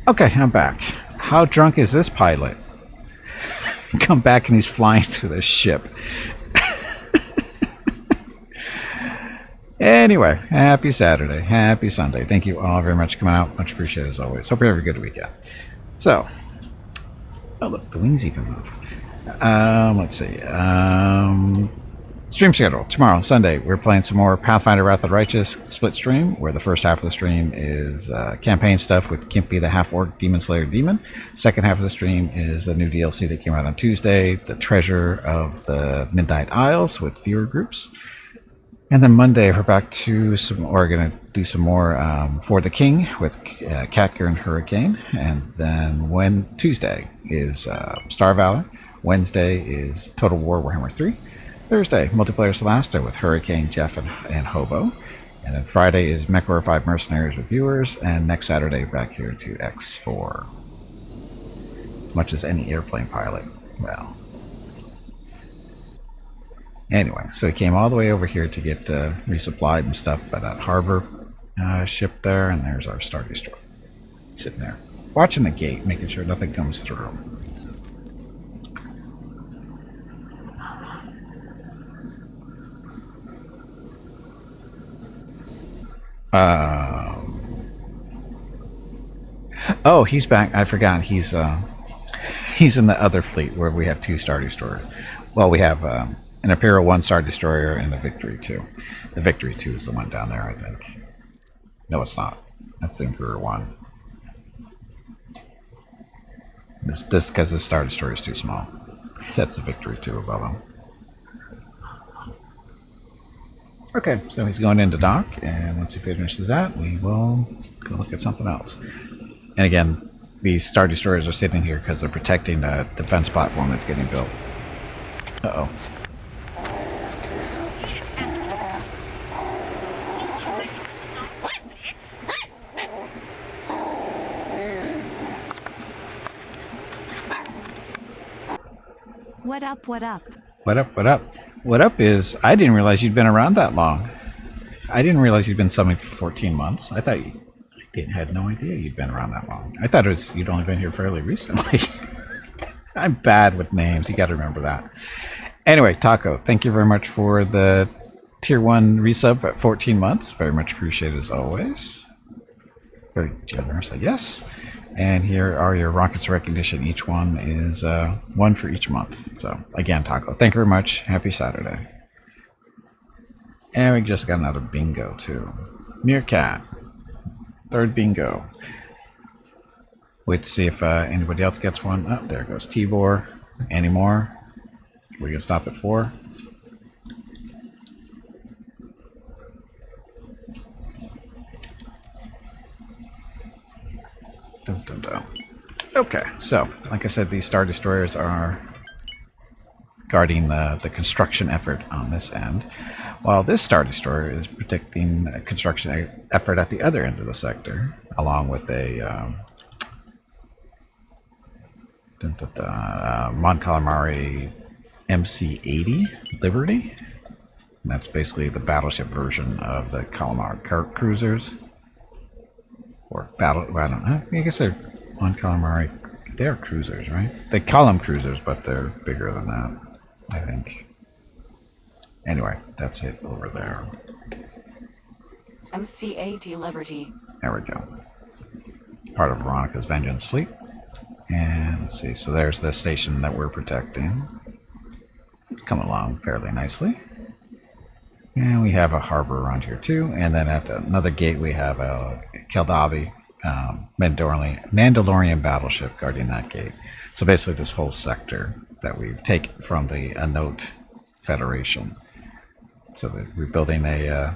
Okay, I'm back. How drunk is this pilot? Come back and he's flying through this ship. Anyway, happy Saturday, happy Sunday. Thank you all very much for coming out. Much appreciated as always. Hope you have a good weekend. So, oh look, the wings even move. Let's see. Stream schedule. Tomorrow, Sunday, we're playing some more Pathfinder Wrath of the Righteous split stream, where the first half of the stream is campaign stuff with Kimpy the Half-Orc Demon Slayer Demon. Second half of the stream is a new DLC that came out on Tuesday, The Treasure of the Midnight Isles with viewer groups. And then Monday, we're back to we're going to do some more For the King with Catger and Hurricane. And then Tuesday is Star Valor. Wednesday is Total War Warhammer 3. Thursday, Multiplayer Solasta with Hurricane, Jeff, and Hobo. And then Friday is MechWarrior 5 Mercenaries with viewers. And next Saturday, back here to X4. As much as any airplane pilot. Well. Anyway, so he came all the way over here to get resupplied and stuff by that harbor ship there. And there's our Star Destroyer. Sitting there. Watching the gate, making sure nothing comes through. Oh, he's back. I forgot. He's in the other fleet where we have two Star Destroyers. Well, we have an Imperial 1 Star Destroyer and a Victory 2. The Victory 2 is the one down there, I think. No, it's not. That's the Imperial 1. This because the Star Destroyer is too small. That's the Victory 2 above him. Okay, so he's going into dock, and once he finishes that, we will go look at something else. And again, these Star Destroyers are sitting here because they're protecting the defense platform that's getting built. Uh-oh. What up, what up? What up, what up? What up is, I didn't realize you'd been around that long. I didn't realize you'd been summing for 14 months. I thought had no idea you'd been around that long. I thought you'd only been here fairly recently. I'm bad with names, you gotta remember that. Anyway, Taco, thank you very much for the tier 1 resub at 14 months. Very much appreciated as always. Very generous, I guess. And here are your rockets of recognition. Each one is one for each month. So again, Taco, thank you very much. Happy Saturday. And we just got another bingo too. Meerkat. Third bingo. Wait to see if anybody else gets one. Oh, there goes Tibor. Any more? We're gonna stop at 4. Dun, dun, dun. Okay, so like I said, these Star Destroyers are guarding the construction effort on this end, while this Star Destroyer is protecting a construction effort at the other end of the sector, along with a Mon Calamari MC-80 Liberty. And that's basically the battleship version of the Calamari cruisers. Or battle, I don't know. I guess they're on Calamari. They're cruisers, right? They call them cruisers, but they're bigger than that, I think. Anyway, that's it over there. MC-80 Liberty. There we go. Part of Veronica's Vengeance fleet. And let's see, so there's the station that we're protecting. It's coming along fairly nicely. And we have a harbor around here too. And then at another gate we have a Keldavi Mandalorian battleship guarding that gate. So basically this whole sector that we've taken from the Anote Federation. So we're building a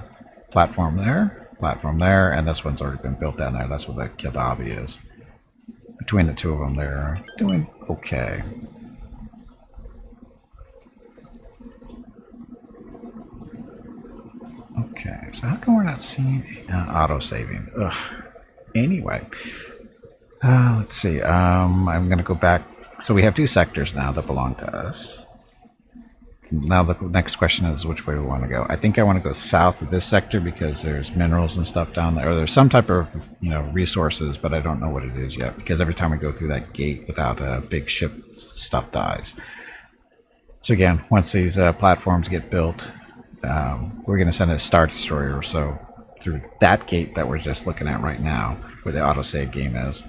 platform there, and this one's already been built down there. That's what the Keldavi is. Between the two of them, they're doing okay. Okay, so how come we're not seeing auto-saving? Ugh. Anyway, let's see. I'm going to go back. So we have two sectors now that belong to us. now the next question is which way we want to go. I think I want to go south of this sector because there's minerals and stuff down there, or there's some type of resources, but I don't know what it is yet because every time we go through that gate without a big ship, stuff dies. So again, once these platforms get built, we're going to send a Star Destroyer or so through that gate that we're just looking at right now, where the autosave game is,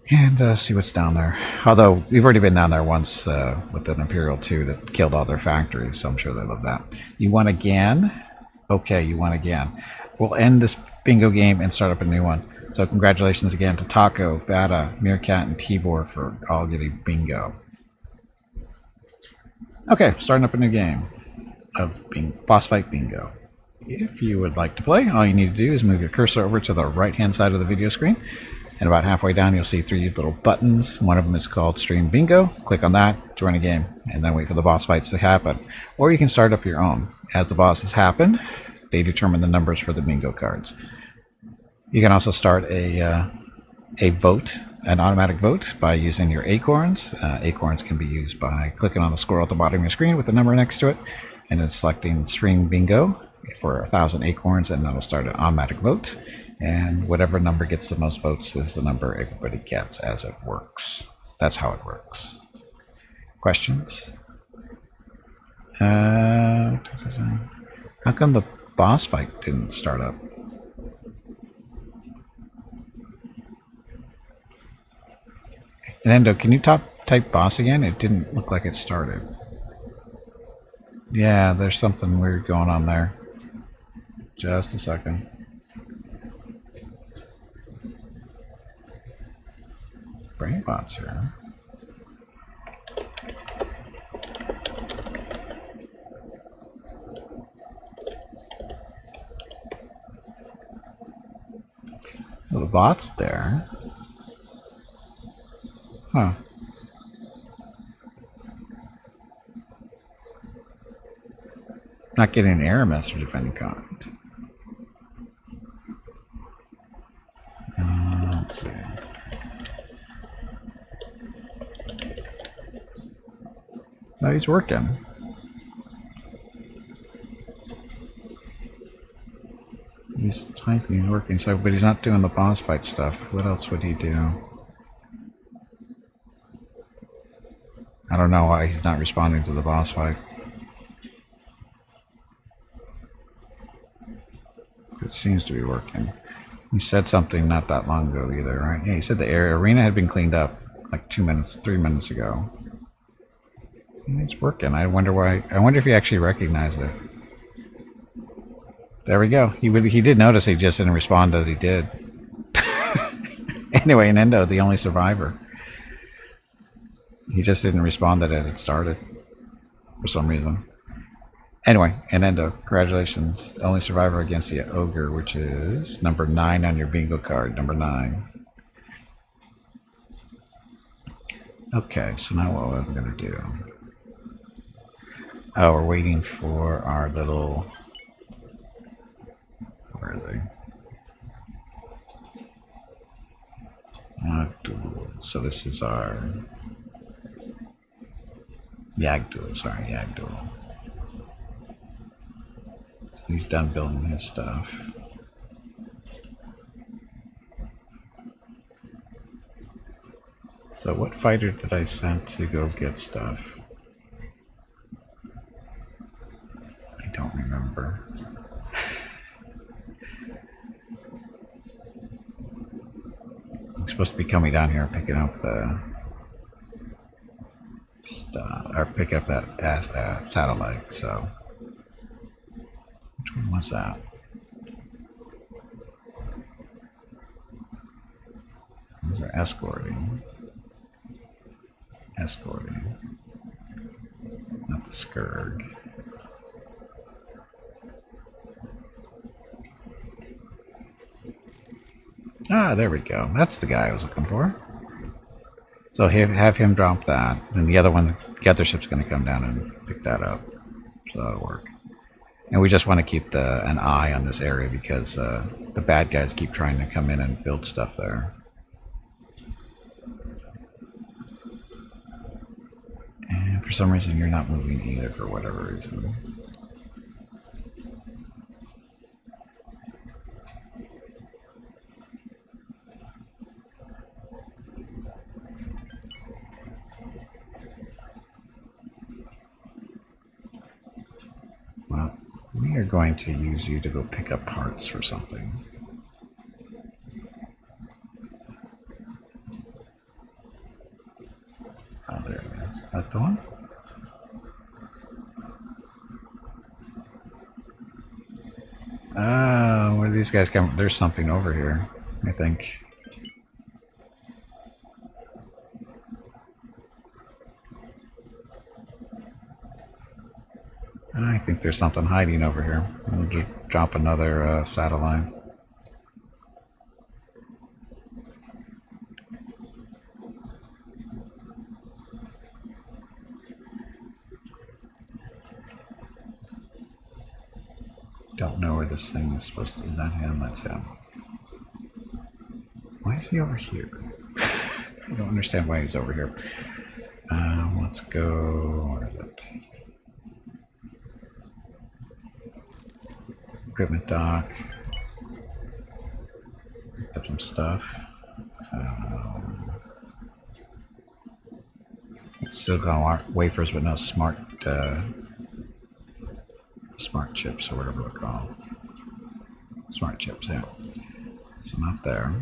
and see what's down there. Although we've already been down there once with an Imperial 2 that killed all their factories, so I'm sure they love that. You won again? Okay, you won again. We'll end this bingo game and start up a new one. So congratulations again to Taco, Bata, Meerkat, and Tibor for all getting bingo. Okay, starting up a new game of boss fight bingo. If you would like to play, all you need to do is move your cursor over to the right hand side of the video screen, and about halfway down you'll see 3 little buttons. One of them is called Stream Bingo. Click on that, join a game, and then wait for the boss fights to happen. Or you can start up your own. As the bosses happen, they determine the numbers for the bingo cards. You can also start a vote, an automatic vote, by using your acorns. Acorns can be used by clicking on the squirrel at the bottom of your screen with the number next to it, and then selecting Stream Bingo for 1,000 acorns, and that'll start an automatic vote. And whatever number gets the most votes is the number everybody gets as it works. That's how it works. Questions? How come the boss fight didn't start up? And Endo, can you type boss again? It didn't look like it started. Yeah, there's something weird going on there. Just a second. Brainbots here. So the bot's there. Huh. Not getting an error message of any kind. Let's see. No, he's working. He's typing, he's working, so but he's not doing the boss fight stuff. What else would he do? I don't know why he's not responding to the boss fight. It seems to be working. He said something not that long ago either, right? Yeah, he said the arena had been cleaned up like 3 minutes ago. And it's working. I wonder why. I wonder if he actually recognized it. There we go. He did notice, he just didn't respond that he did. Anyway, Nendo, the only survivor. He just didn't respond that it had started for some reason. Anyway, Nendo, congratulations. The only survivor against the ogre, which is number 9 on your bingo card. Number 9. Okay, so now what am I going to do? Oh, we're waiting for our little... Where are they? So this is our... Yagdul, sorry, Yagdul. So he's done building his stuff. So what fighter did I send to go get stuff? I don't remember. I'm supposed to be coming down here and picking up the stuff, or pick up that satellite, so. Which one was that? Those are escorting. Escorting. Not the Skurg. Ah, there we go. That's the guy I was looking for. So have him drop that, and the other ship's going to come down and pick that up. So that'll work. And we just want to keep an eye on this area because the bad guys keep trying to come in and build stuff there. And For some reason, you're not moving either, for whatever reason. Well, we are going to use you to go pick up parts for something. Oh, there it is. Is that the one? Where do these guys come? There's something over here, I think. I think there's something hiding over here. We'll just drop another satellite. Don't know where this thing is supposed to. Is that him? That's him. Why is he over here? I don't understand why he's over here. Let's go. Where is it? Equipment dock. Pick up some stuff. Still got wafers, but no smart chips or whatever they're called. Smart chips, yeah. So not there.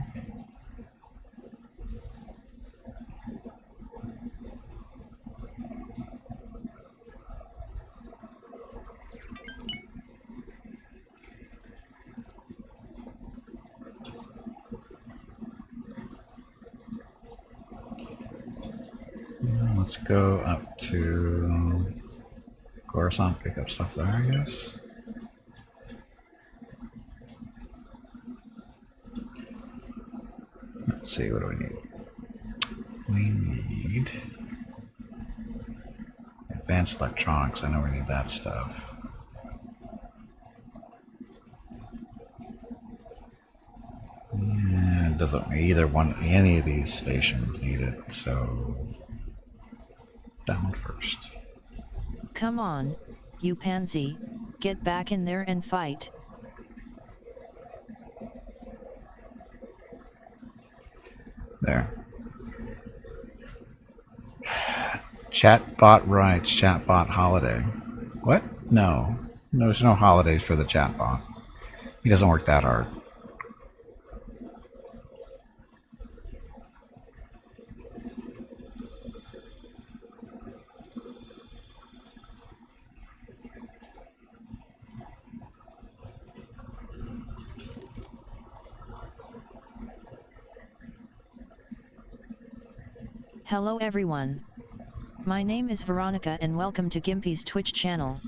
Let's go up to Coruscant, pick up stuff there, I guess. Let's see, what do we need? We need advanced electronics. I know we need that stuff. Yeah, it doesn't any of these stations need it, so that one first. Come on, you pansy, get back in there and fight. There. Chatbot writes, chatbot holiday. What? No. There's no holidays for the chatbot. He doesn't work that hard. Hello everyone. My name is Veronica and welcome to Gimpy's Twitch channel.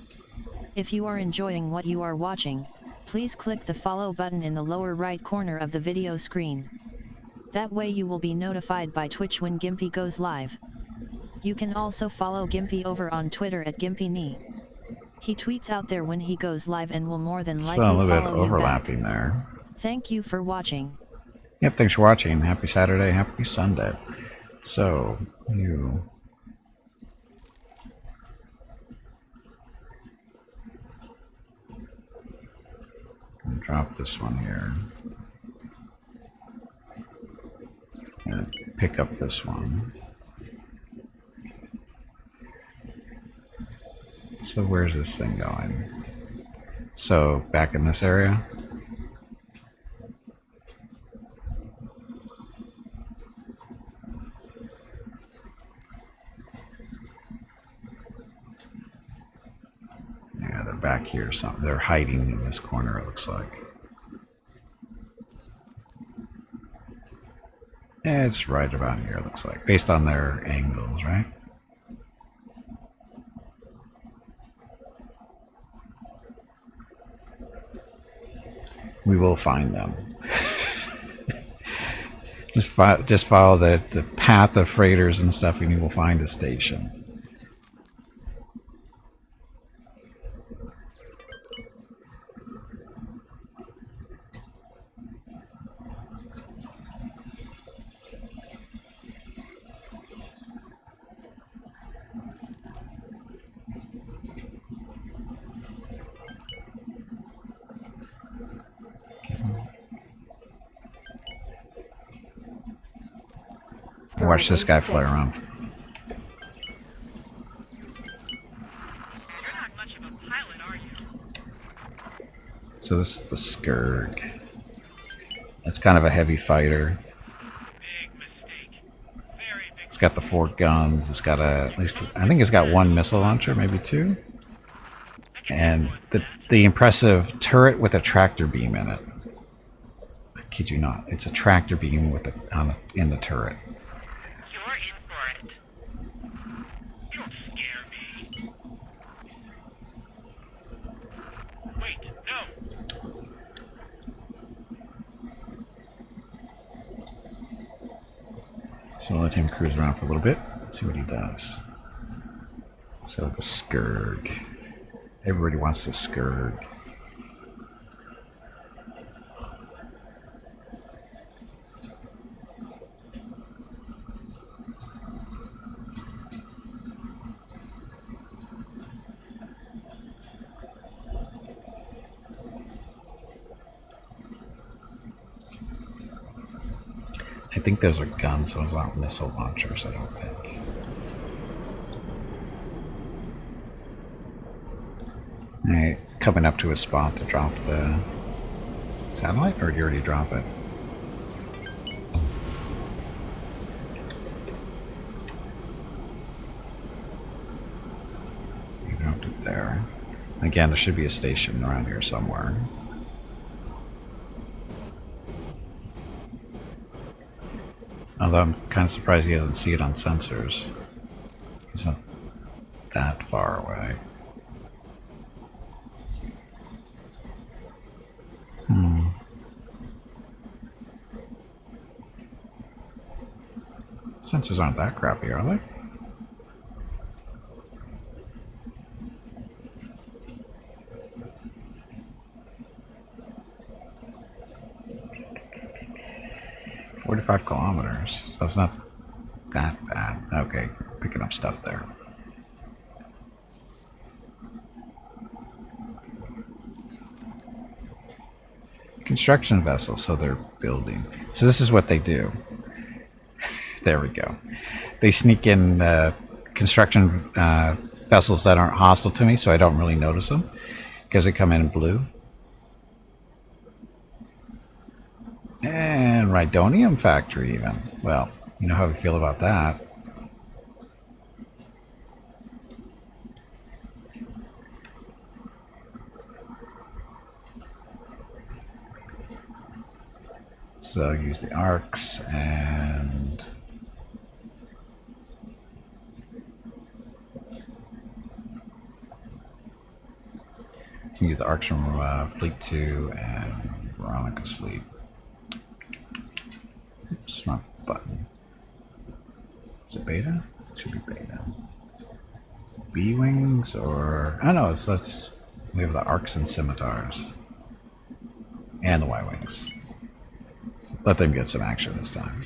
If you are enjoying what you are watching, please click the follow button in the lower right corner of the video screen. That way you will be notified by Twitch when Gimpy goes live. You can also follow Gimpy over on Twitter at GimpyKnee. He tweets out there when he goes live and will more than likely So a little bit follow you back. overlapping there. Thank you for watching. Yep, thanks for watching. Happy Saturday, happy Sunday. So, you... drop this one here. And pick up this one. So where's this thing going? So, back in this area? Yeah, they're back here. Something. They're hiding in this corner, it looks like. Yeah, it's right about here, it looks like. Based on their angles, right? We will find them. just follow the path of freighters and stuff, and you will find a station. Watch this guy fly around. You're not much of a pilot, are you? So this is the Scourge. It's kind of a heavy fighter. Big mistake. Very big. It's got the 4 guns. It's got at least, I think it's got 1 missile launcher, maybe 2. And the impressive turret with a tractor beam in it. I kid you not. It's a tractor beam with in the turret. You're in for it. You don't scare me. Wait, no. So I'll let him cruise around for a little bit. See what he does. So the Scourge. Everybody wants the Scourge. I think those are guns, those aren't missile launchers, I don't think. Alright, it's coming up to a spot to drop the satellite, or did you already drop it? You dropped it there. Again, there should be a station around here somewhere. Although I'm kind of surprised he doesn't see it on sensors. He's not that far away. Sensors aren't that crappy, are they? "45 kilometers. So it's not that bad." Okay, picking up stuff there. Construction vessel, so they're building. So this is what they do. There we go. They sneak in construction vessels that aren't hostile to me, so I don't really notice them because they come in blue. And Rhydonium factory even. Well, you know how we feel about that. So use the arcs and use the arcs from Fleet 2 and Veronica's fleet. Oops, not button. Is it beta? It should be beta. B-wings or... I don't know, let's... We have the arcs and scimitars. And the Y-wings. So let them get some action this time.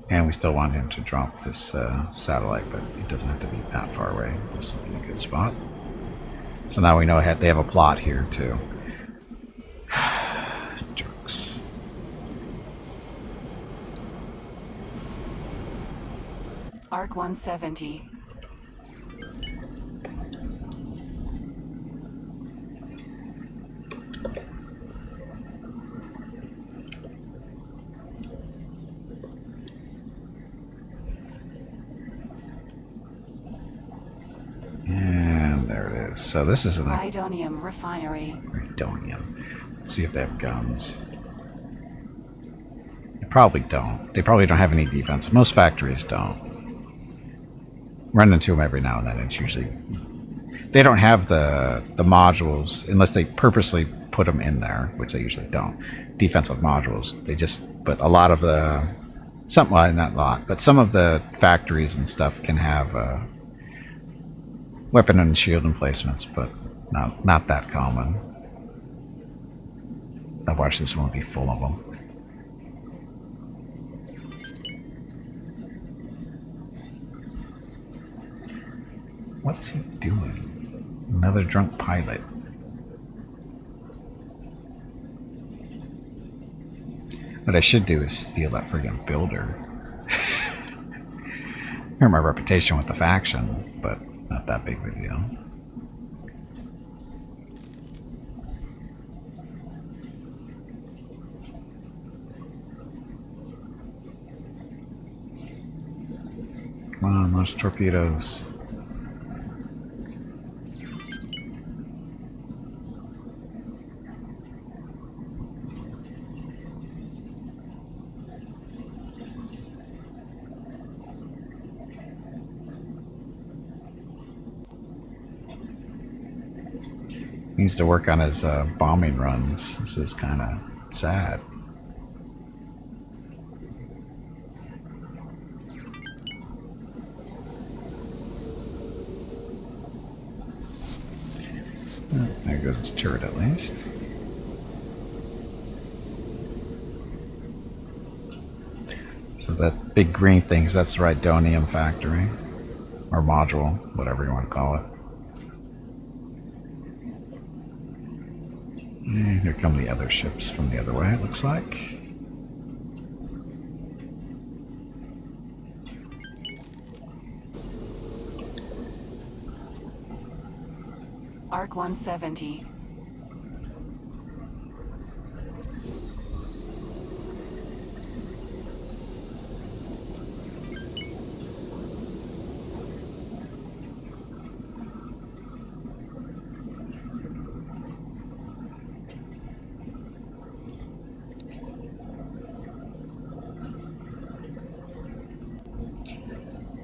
And we still want him to drop this satellite, but it doesn't have to be that far away. This will be a good spot. So now we know they have a plot here too. Jerks. Arc 170. And there it is. So this is an Rhydonium refinery. Rhydonium. Let's see if they have guns. They probably don't. They probably don't have any defense. Most factories don't. Run into them every now and then. It's usually... They don't have the modules, unless they purposely put them in there, which they usually don't. Defensive modules. They just... But a lot of the... well, not a lot, but some of the factories and stuff can have weapon and shield emplacements, but not that common. I've watched this one be full of them. What's he doing? Another drunk pilot. What I should do is steal that friggin' builder. Hurt my reputation with the faction, but not that big of a deal. Come on, launch torpedoes. He needs to work on his bombing runs. This is kind of sad. Oh, there goes his turret at least. So that big green thing, that's the Rhydonium factory. Or module, whatever you want to call it. And here come the other ships from the other way, it looks like. Arc 170.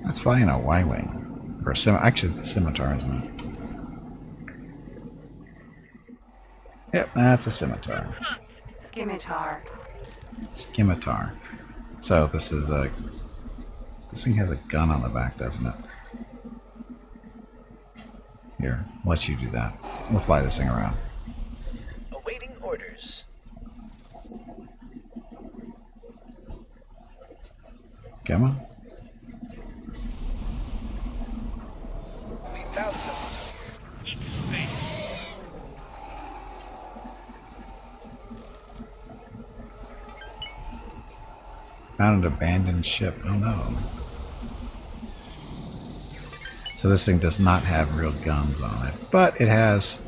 That's flying a Y-wing. Or a actually, it's a scimitar, isn't it? Yep, that's a scimitar. Scimitar. Scimitar. So this is a... This thing has a gun on the back, doesn't it? Here, I'll let you do that. We'll fly this thing around. Awaiting orders. Come on. We found something here. Eat space. Found an abandoned ship. Oh no. So this thing does not have real guns on it, but it has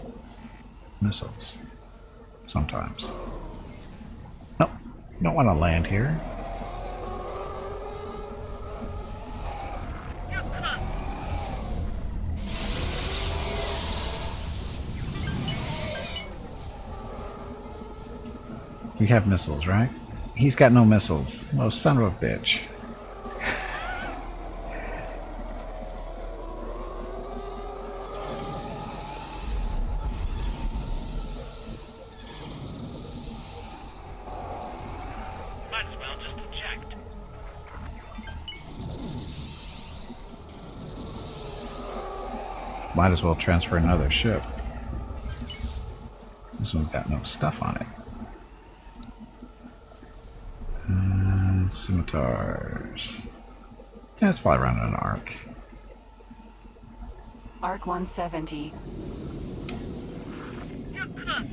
missiles. Sometimes. Nope. You don't want to land here. You cook. We have missiles, right? He's got no missiles. Oh, son of a bitch. Might as well just eject. Might as well transfer another ship. This one's got no stuff on it. Scimitars. Yeah, it's probably around an arc. Arc 170. You cook.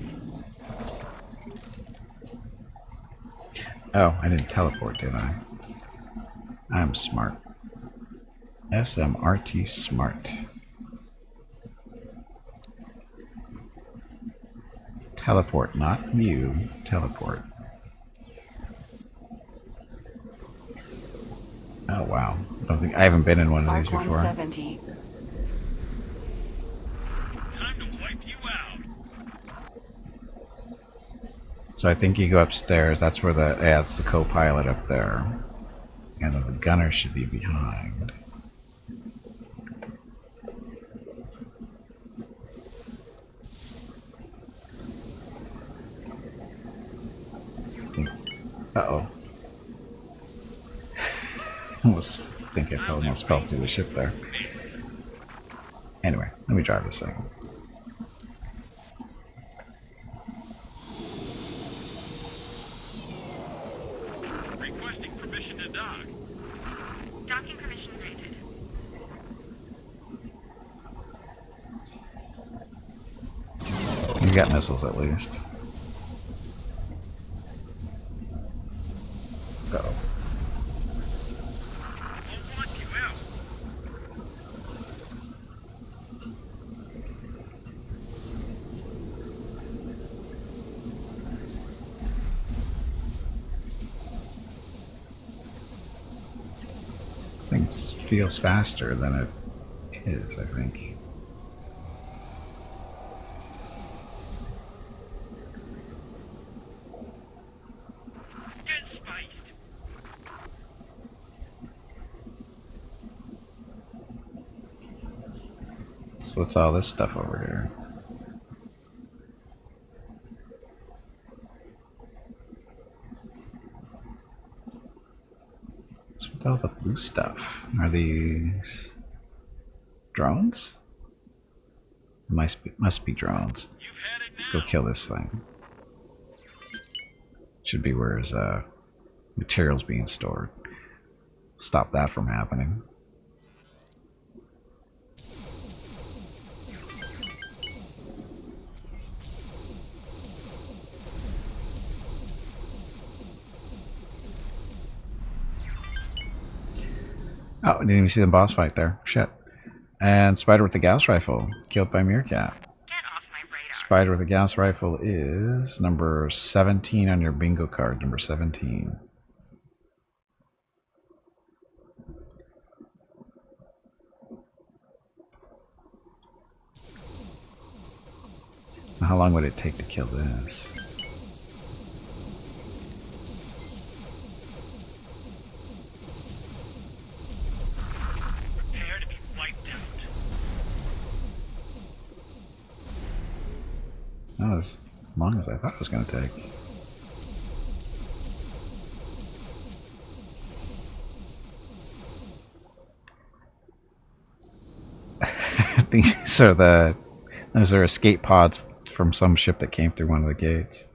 Oh, I didn't teleport, did I? I'm smart. SMRT smart. Teleport, not you. Teleport. Oh wow. I haven't been in one of these Arc before. 170. Time to wipe you out. So I think you go upstairs. That's where the it's the co-pilot up there, and then the gunner should be behind. Uh-oh. Almost think I almost fell through the ship there. Anyway, let me drive this thing. Requesting permission to dock. Docking permission granted. He's got missiles at least. Go. I'll walk you out. This thing feels faster than it is, I think. Get spiced. So what's all this stuff over here? What's with all the blue stuff? Are these drones? Must be drones. You've had it Let's now. go kill this thing. Should be where his materials being stored. Stop that from happening. Oh, I didn't even see the boss fight there. Shit. And Spider with the Gauss rifle, killed by Meerkat. Get off my radar. Spider with a Gauss rifle is number 17 on your bingo card. Number 17. How long would it take to kill this? Prepare to be wiped out. Not as long as I thought it was going to take. Those are escape pods from some ship that came through one of the gates.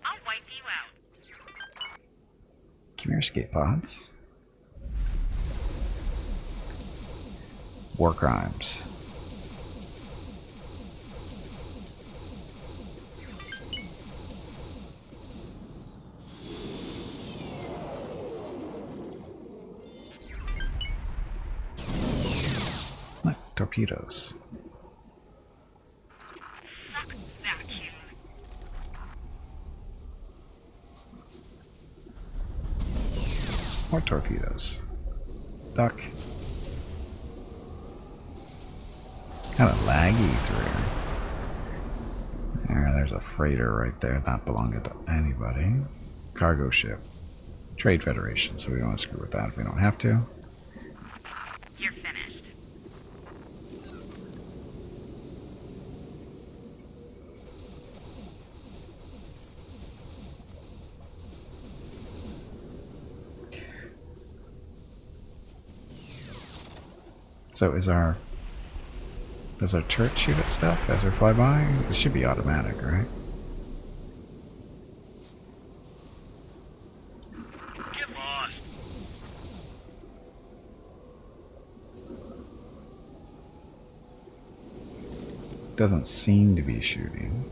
I'll wipe you out. Come here, escape pods. War crimes. Look, torpedoes. Fuck vacuum. More torpedoes. Duck. Kind of laggy through. There's a freighter right there, not belonging to anybody. Cargo ship. Trade Federation, so we don't want to screw with that if we don't have to. You're finished. So does our turret shoot at stuff as we fly by? It should be automatic, right? Get lost. Doesn't seem to be shooting.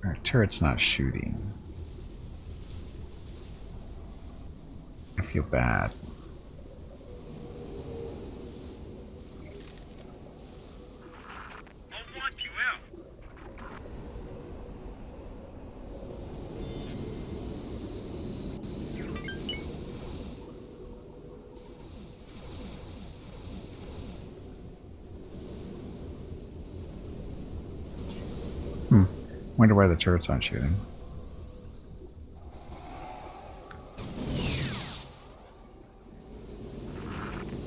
Our turret's not shooting. I feel bad. I'll walk you out. Wonder why the turret's not shooting.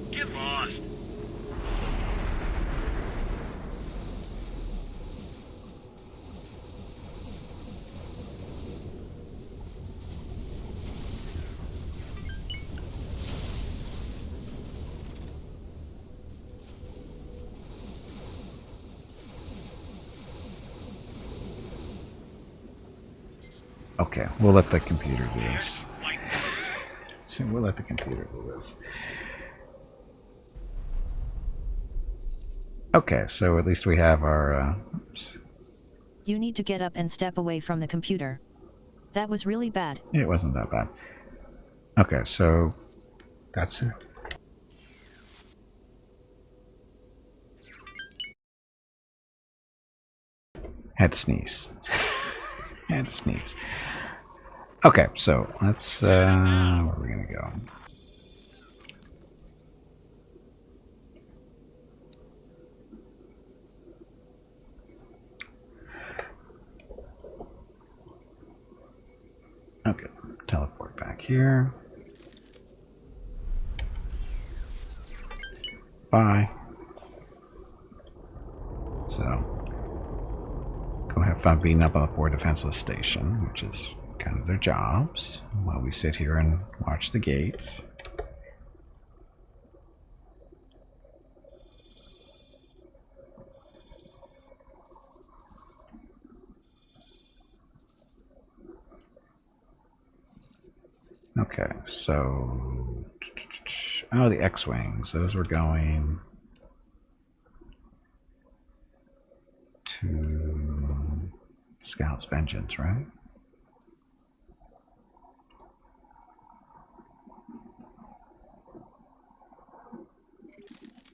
Get lost. Okay, we'll let the computer do this. Wiped out. So we'll let the computer do this. Okay, so at least we have our... oops. You need to get up and step away from the computer. That was really bad. It wasn't that bad. Okay, so that's it. Had to sneeze. Had to sneeze. Okay, so let's, where are we gonna go? Okay, teleport back here. Bye. So, go have fun beating up on the poor defenseless station, which is kind of their jobs, while we sit here and watch the gates. Okay, so... oh, the X-Wings. Those were going to Scout's Vengeance, right?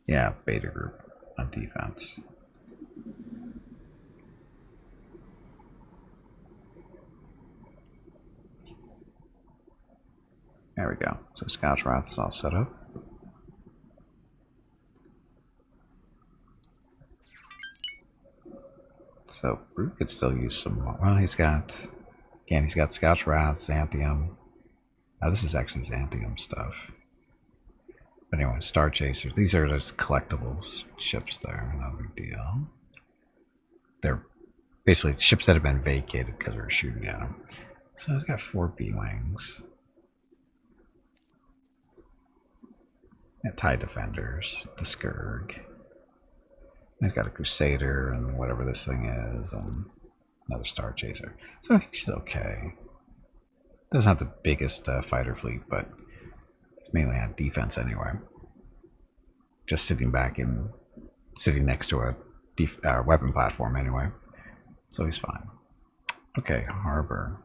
Yeah, Beta Group on defense. There we go. So Scout's Wrath is all set up. So Brute could still use some more. Well, he's got... again, he's got Scout's Wrath, Xanthium. Now this is actually Xanthium stuff. But anyway, Star Chasers. These are just collectibles ships there. No big deal. They're basically ships that have been vacated because we were shooting at them. So he's got 4 B-Wings. TIE Defenders, the Skurg. He's got a Crusader and whatever this thing is, and another Star Chaser. So he's okay. Doesn't have the biggest fighter fleet, but it's mainly on defense anyway. Just sitting back and sitting next to a weapon platform anyway. So he's fine. Okay, Harbor.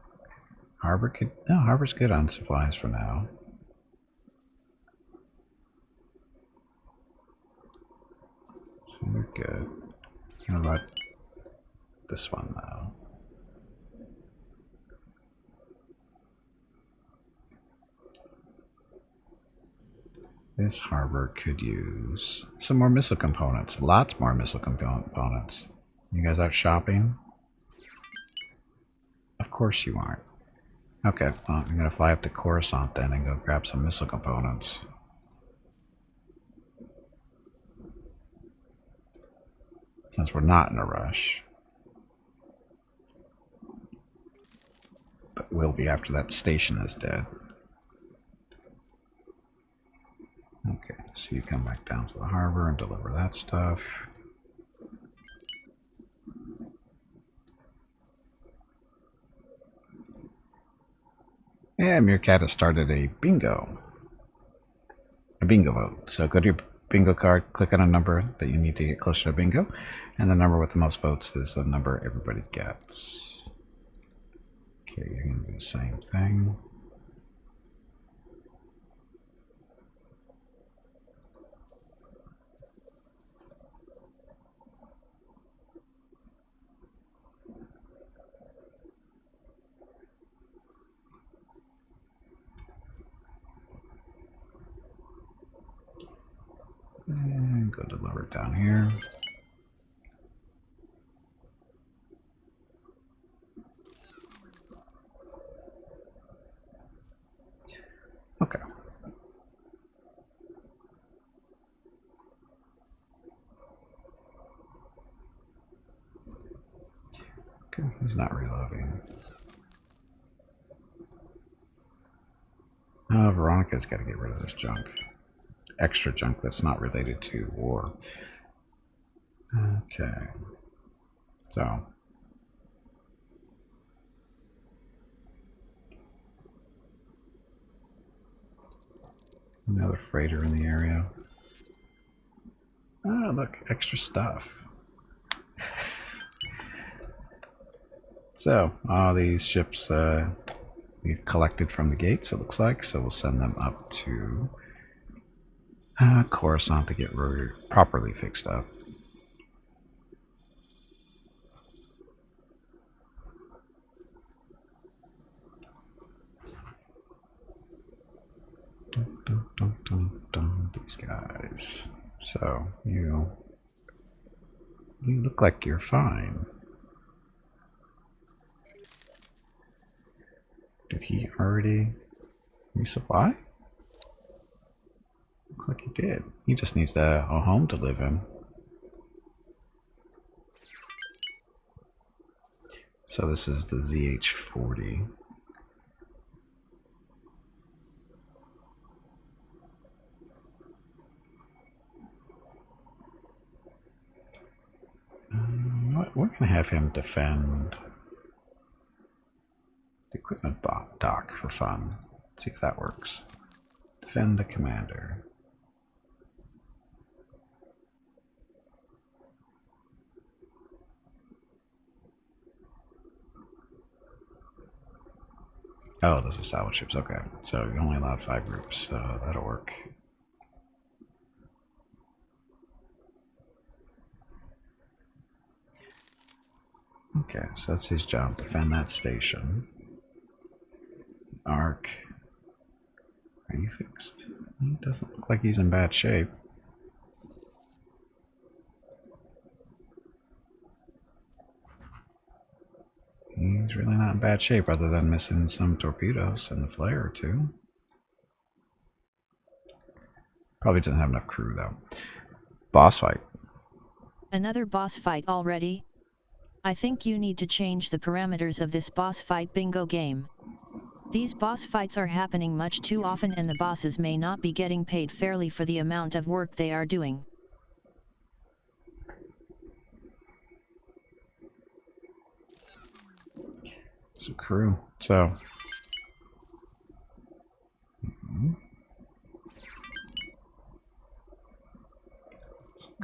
Harbor could... no, Harbor's good on supplies for now. So we're good. How about this one now? This harbor could use some more missile components. Lots more missile components. You guys out shopping? Of course you aren't. Okay, well, I'm going to fly up to Coruscant then and go grab some missile components. Since we're not in a rush. But will be after that station is dead. Okay, so you come back down to the harbor and deliver that stuff. And Meerkat has started a bingo. A bingo vote. So go to your bingo card, click on a number that you need to get closer to bingo, and the number with the most votes is the number everybody gets. Okay, you're going to do the same thing. And go deliver it down here. Okay. Okay, he's not reloading. Veronica's got to get rid of this junk. Extra junk that's not related to war. Okay. So. Another freighter in the area. Oh, look, extra stuff. So, all these ships we've collected from the gates, it looks like, so we'll send them up to Coruscant to get properly fixed up. These guys. So, you look like you're fine. Did he already resupply? Looks like he did. He just needs a home to live in. So this is the ZH-40. We're going to have him defend the equipment dock for fun. Let's see if that works. Defend the commander. Oh, those are salvage ships. Okay, so you only allowed 5 groups, so that'll work. Okay, so that's his job. Defend that station. Arc. Are you fixed? He doesn't look like he's in bad shape. He's really not in bad shape other than missing some torpedoes and a flare or 2. Probably doesn't have enough crew though. Boss fight. Another boss fight already? I think you need to change the parameters of this boss fight bingo game. These boss fights are happening much too often and the bosses may not be getting paid fairly for the amount of work they are doing. Some crew. So.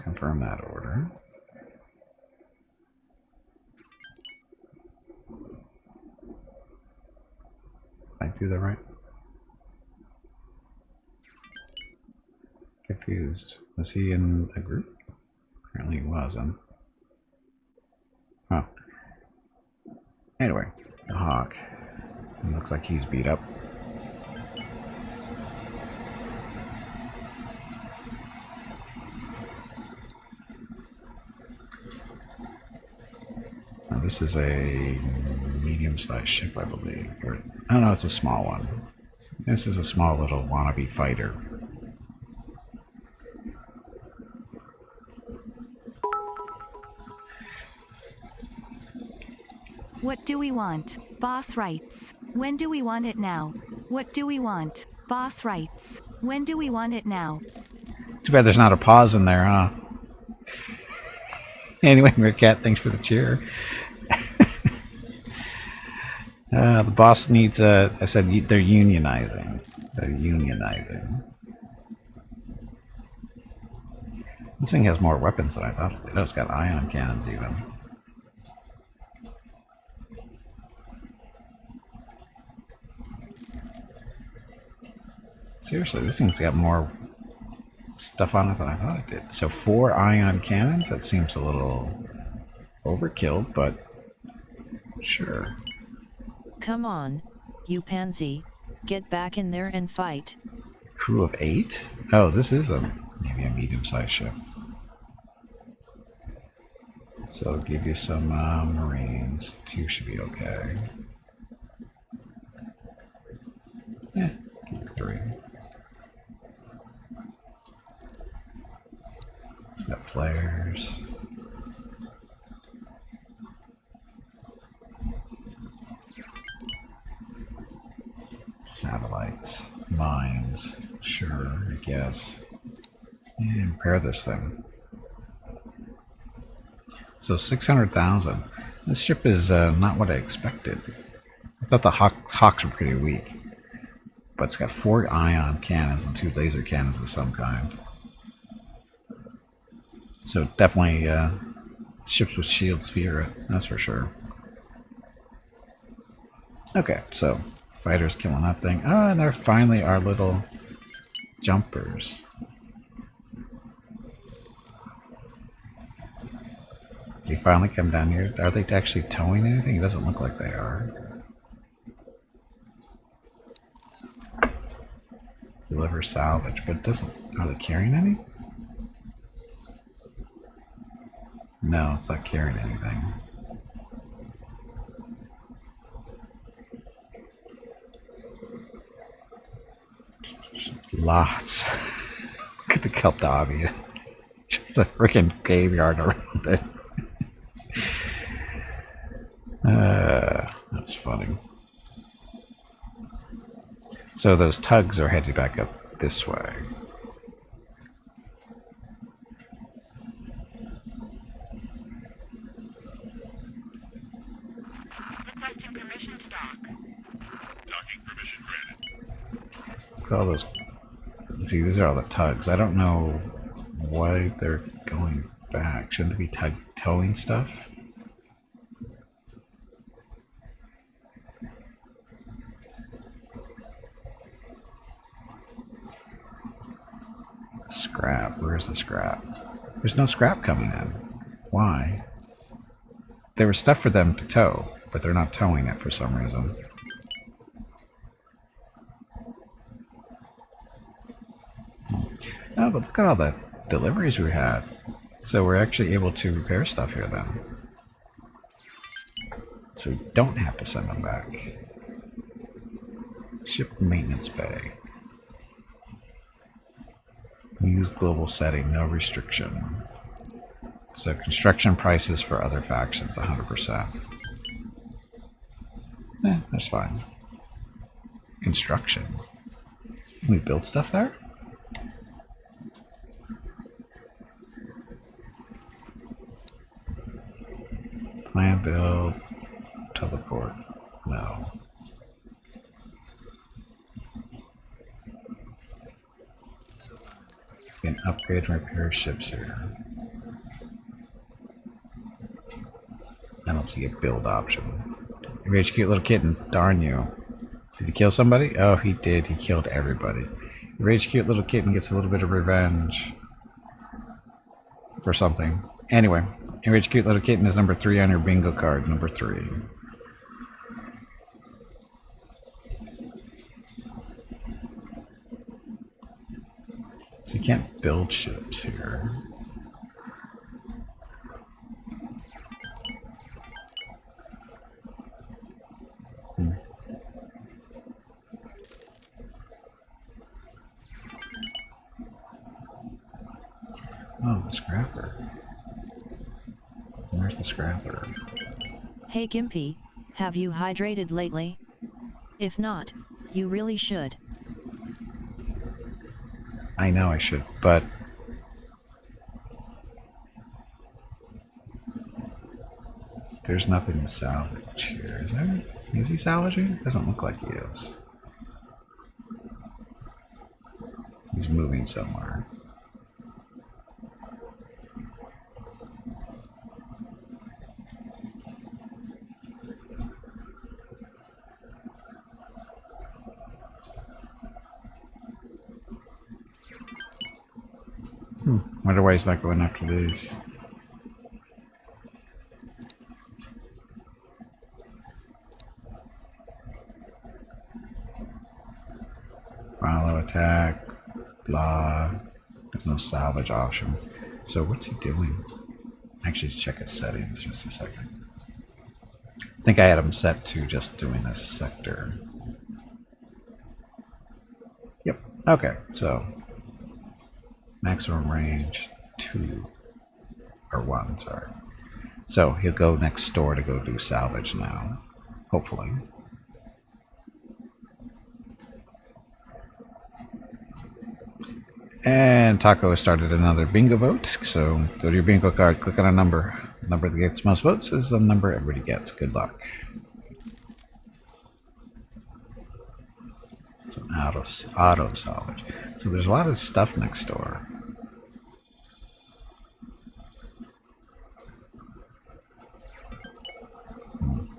Confirm that order. I do that right? Confused. Was he in a group? Apparently he wasn't. Oh. Anyway, the Hawk. It looks like he's beat up. Now this is a medium-sized ship, I believe. Or, oh no, it's a small one. This is a small little wannabe fighter. What do we want? Boss rights. When do we want it now? What do we want? Boss rights. When do we want it now? Too bad there's not a pause in there, huh? Anyway, Meerkat, thanks for the cheer. The boss needs a... I said they're unionizing. They're unionizing. This thing has more weapons than I thought it did. Oh, it's got ion cannons even. Seriously, this thing's got more stuff on it than I thought it did. So 4 ion cannons? That seems a little overkill, but sure. Come on, you pansy, get back in there and fight. Crew of 8? Oh, this is maybe a medium-sized ship. So I'll give you some Marines. 2 should be okay. Yeah, give you 3. Got flares. Satellites. Mines. Sure, I guess. And repair this thing. So 600,000. This ship is not what I expected. I thought the Hawks were pretty weak. but it's got 4 ion cannons and 2 laser cannons of some kind. So definitely ships with shields fear it, that's for sure. Okay, so fighters killing that thing. Oh, and there finally are little jumpers. They finally come down here. Are they actually towing anything? It doesn't look like they are. Deliver salvage, but it doesn't. Are they carrying any? No, it's not carrying anything. Lots. Look at the Keldavi. Just a freaking graveyard around it. That's funny. So those tugs are headed back up this way. Requesting permission to dock. Docking permission granted. Look at all those. See, these are all the tugs. I don't know why they're going back. Shouldn't they be towing stuff? Scrap. Where's the scrap? There's no scrap coming in. Why? There was stuff for them to tow, but they're not towing it for some reason. Oh, but look at all the deliveries we had. So we're actually able to repair stuff here then. So we don't have to send them back. Ship maintenance bay. Use global setting, no restriction. So construction prices for other factions, 100%. That's fine. Construction. Can we build stuff there? Plan, build, teleport. No. We can upgrade and repair ships here. I don't see a build option. Rage cute little kitten, darn you. Did he kill somebody? Oh, he did. He killed everybody. Rage cute little kitten gets a little bit of revenge for something. Anyway, Rage cute little kitten is number 3 on your bingo card. Number 3. So you can't build ships here. Oh, the scrapper. Where's the scrapper? Hey Gimpy, have you hydrated lately? If not, you really should. I know I should, but there's nothing to salvage here, is there? Is he salvaging? Doesn't look like he is. He's moving somewhere. Wonder why he's not going after these. Follow attack, blah. There's no salvage option. So what's he doing? Actually, check his settings just a second. I think I had him set to just doing this sector. Yep. Okay, so maximum range 2 or 1, sorry. So he'll go next door to go do salvage now, hopefully. And Taco has started another bingo vote, so go to your bingo card, click on a number. The number that gets most votes is the number everybody gets. Good luck. So auto salvage. So there's a lot of stuff next door.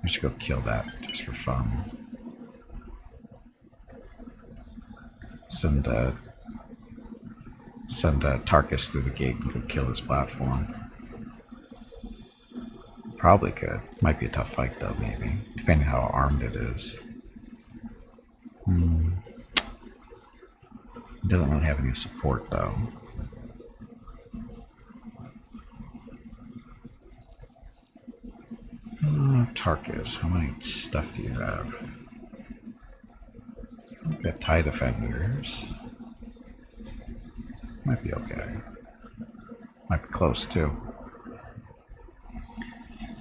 We should go kill that just for fun. Send Tarkus through the gate and go kill this platform. Probably could. Might be a tough fight though, maybe. Depending on how armed it is. It doesn't really have any support though. Tarkus, how many stuff do you have? You've got TIE defenders. Might be okay. Might be close too.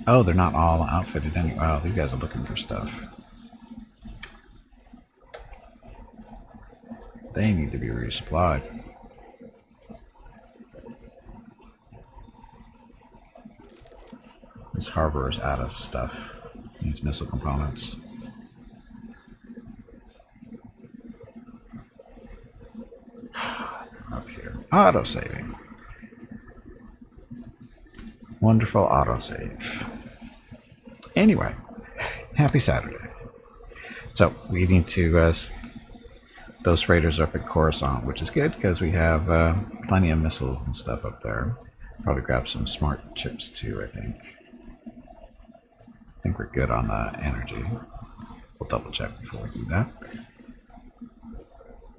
Oh, they're not all outfitted anyway. Oh, these guys are looking for stuff. They need to be resupplied. This harbor is out of stuff. Needs missile components. Up here. Autosaving. Wonderful autosave. Anyway, happy Saturday. So we need to those freighters are up at Coruscant, which is good because we have plenty of missiles and stuff up there. Probably grab some smart chips too, I think. I think we're good on energy. We'll double check before we do that.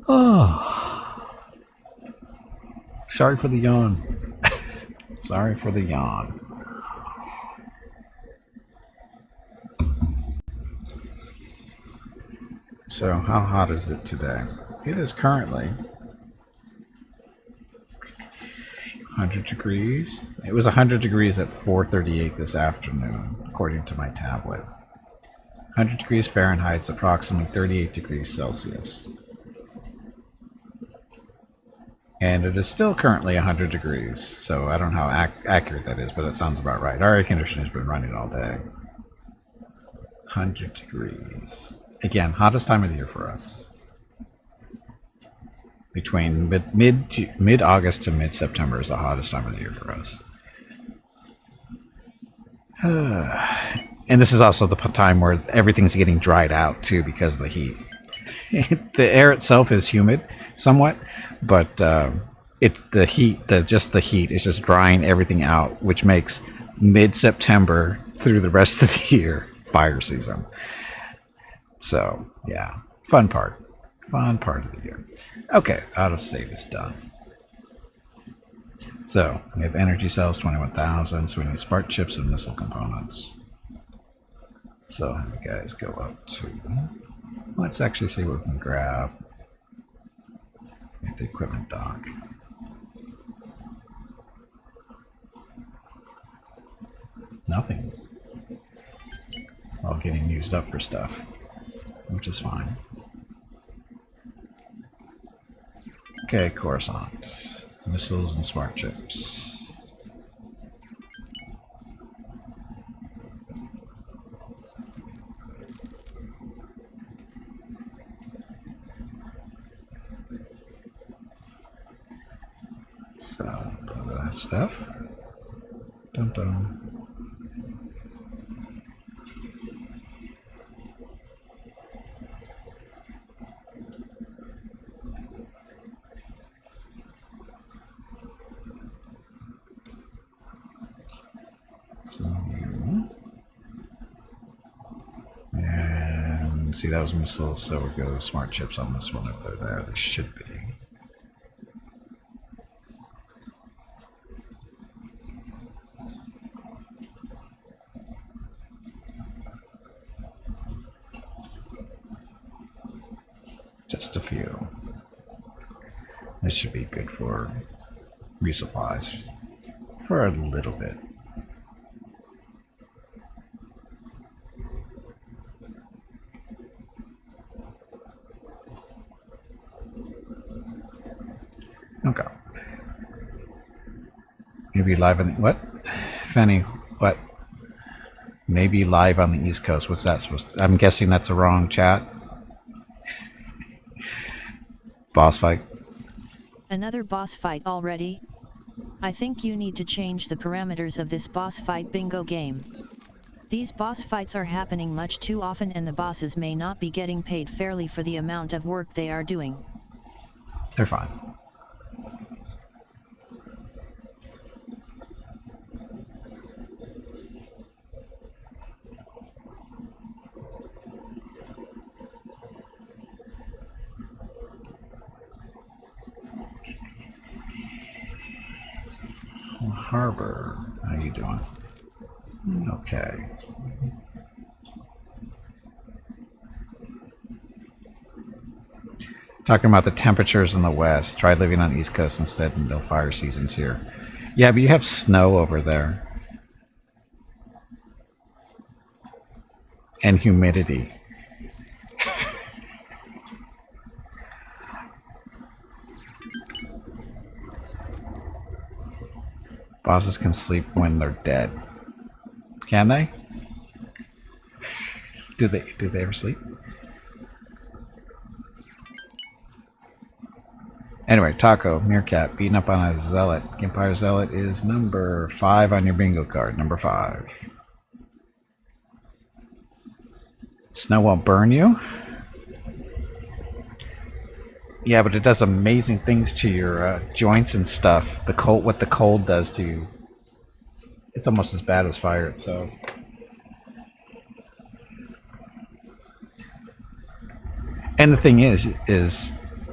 Oh, sorry for the yawn. Sorry for the yawn. So how hot is it today? It is currently 100 degrees. It was 100 degrees at 4:38 this afternoon, according to my tablet. 100 degrees Fahrenheit is approximately 38 degrees Celsius. And it is still currently 100 degrees, so I don't know how accurate that is, but it sounds about right. Our air conditioner has been running all day. 100 degrees. Again, hottest time of the year for us. Between mid-August to mid-September is the hottest time of the year for us. And this is also the time where everything's getting dried out too because of the heat. The air itself is humid somewhat, but it's the heat. Just the heat is just drying everything out, which makes mid-September through the rest of the year fire season. So yeah, fun part of the year. Okay, autosave is done. So we have energy cells 21,000, so we need spark chips and missile components. So have you guys go up to, let's actually see what we can grab at the equipment dock. Nothing. It's all getting used up for stuff, which is fine. Okay, Coruscant. Missiles and smart chips. So, all that stuff. Dun dun. And see, that was missiles, so we'll go smart chips on this one if they're there. They should be. Just a few. This should be good for resupplies for a little bit. Okay. Maybe live on the, what? Fanny, what? Maybe live on the East Coast. What's that supposed to? I'm guessing that's a wrong chat. Boss fight. Another boss fight already? I think you need to change the parameters of this boss fight bingo game. These boss fights are happening much too often and the bosses may not be getting paid fairly for the amount of work they are doing. They're fine. Harbor, how you doing? Okay. Talking about the temperatures in the west. Try living on the East Coast instead, and no fire seasons here. Yeah, but you have snow over there. And humidity. Bosses can sleep when they're dead. Can they? Do they ever sleep? Anyway, Taco, Meerkat, beating up on a Zealot. Empire Zealot is number 5 on your bingo card. Number 5. Snow won't burn you? Yeah, but it does amazing things to your joints and stuff. The cold, what the cold does to you. It's almost as bad as fire itself. And the thing is,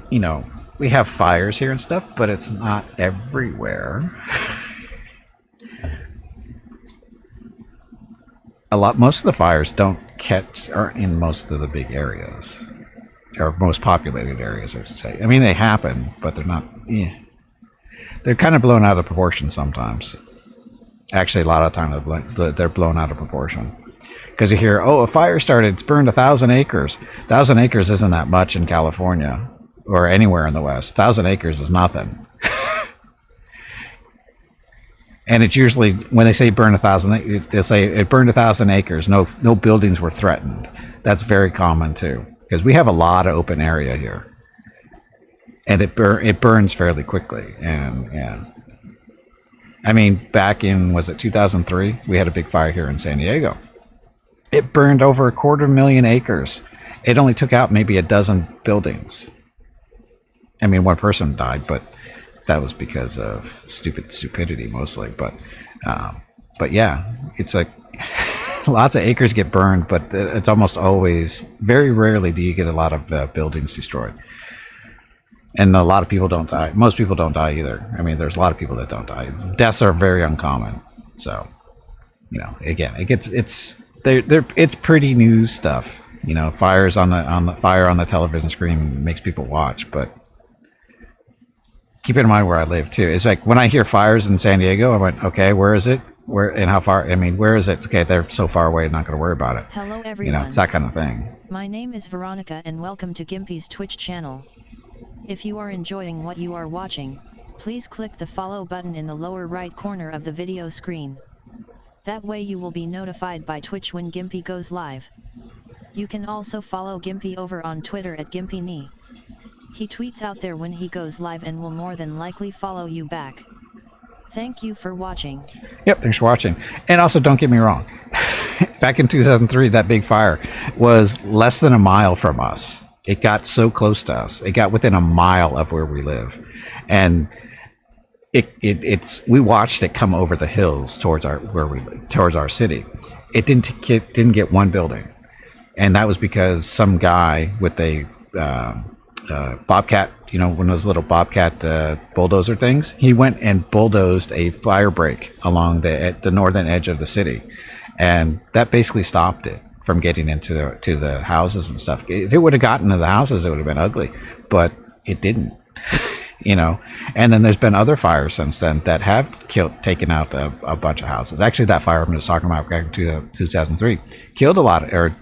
you know, we have fires here and stuff, but it's not everywhere. Most of the fires don't catch or in most of the big areas, or most populated areas, I should say. I mean, they happen, but they're not. They're kind of blown out of proportion sometimes. Actually, a lot of times they're blown out of proportion. Because you hear, oh, a fire started, it's burned 1,000 acres. 1,000 acres isn't that much in California or anywhere in the West. 1,000 acres is nothing. And it's usually, when they say burn 1,000, they'll say it burned 1,000 acres. No buildings were threatened. That's very common too, because we have a lot of open area here, and it burns fairly quickly. And yeah, I mean, back in, was it 2003? We had a big fire here in San Diego. It burned over 250,000 acres. It only took out maybe a dozen buildings. I mean, one person died, but that was because of stupidity mostly. But yeah, it's like lots of acres get burned, but it's almost always, very rarely do you get a lot of buildings destroyed. And a lot of people don't die. Most people don't die either. I mean, there's a lot of people that don't die. Deaths are very uncommon. So, you know, again, it's pretty news stuff. You know, fires on the television screen makes people watch, but keep in mind where I live too. It's like when I hear fires in San Diego, I went, okay, where is it? Where and how far? I mean, where is it? Okay, they're so far away, I'm not going to worry about it. Hello everyone. You know, it's that kind of thing. My name is Veronica and welcome to Gimpy's Twitch channel. If you are enjoying what you are watching, please click the follow button in the lower right corner of the video screen. That way you will be notified by Twitch when Gimpy goes live. You can also follow Gimpy over on Twitter at GimpyKnee. He tweets out there when he goes live and will more than likely follow you back. Thank you for watching. Yep, thanks for watching. And also, don't get me wrong. Back in 2003, that big fire was less than a mile from us. It got so close to us. It got within a mile of where we live. And we watched it come over the hills towards our city. It didn't get one building. And that was because some guy with a Bobcat, you know, one of those little Bobcat bulldozer things, he went and bulldozed a fire break along the northern edge of the city, and that basically stopped it from getting into the houses and stuff. If it would have gotten to the houses, it would have been ugly, but it didn't. You know, and then there's been other fires since then that have taken out a bunch of houses. Actually, that fire I'm just talking about back in 2003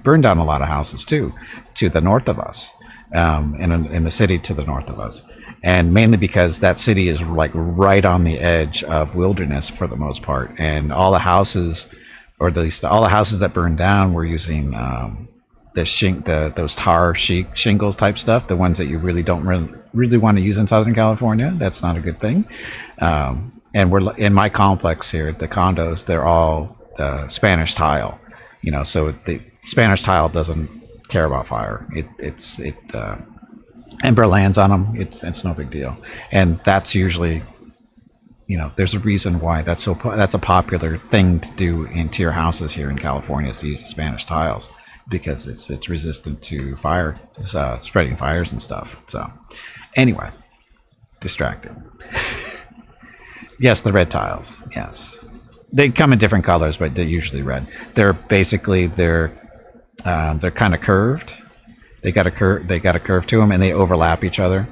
burned down a lot of houses too, to the north of us. In the city to the north of us, and mainly because that city is like right on the edge of wilderness for the most part, and all the houses, or at least all the houses that burned down, were using those tar shingles type stuff, the ones that you really don't really want to use in Southern California. That's not a good thing. And we're in my complex here, the condos, they're all Spanish tile, so the Spanish tile doesn't care about fire. Ember lands on them. It's no big deal, and that's usually, there's a reason why that's a popular thing to do into your houses here in California, is to use the Spanish tiles, because it's resistant to fire, spreading fires and stuff. So anyway, distracted. Yes, the red tiles. Yes, they come in different colors, but they're usually red. They're kind of curved. They got a curve to them, and they overlap each other.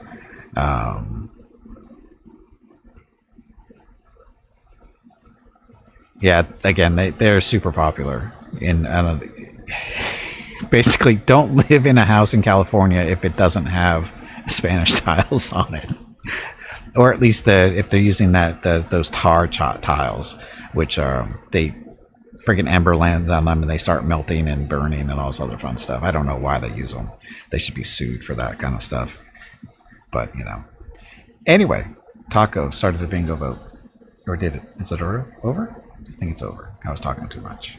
Yeah, again, they're super popular. Basically, don't live in a house in California if it doesn't have Spanish tiles on it. Or at least if they're using those tar tiles, which they friggin' ember lands on them and they start melting and burning and all this other fun stuff. I don't know why they use them. They should be sued for that kind of stuff. But Anyway, Taco started the bingo vote, or did it? Is it over? I think it's over. I was talking too much.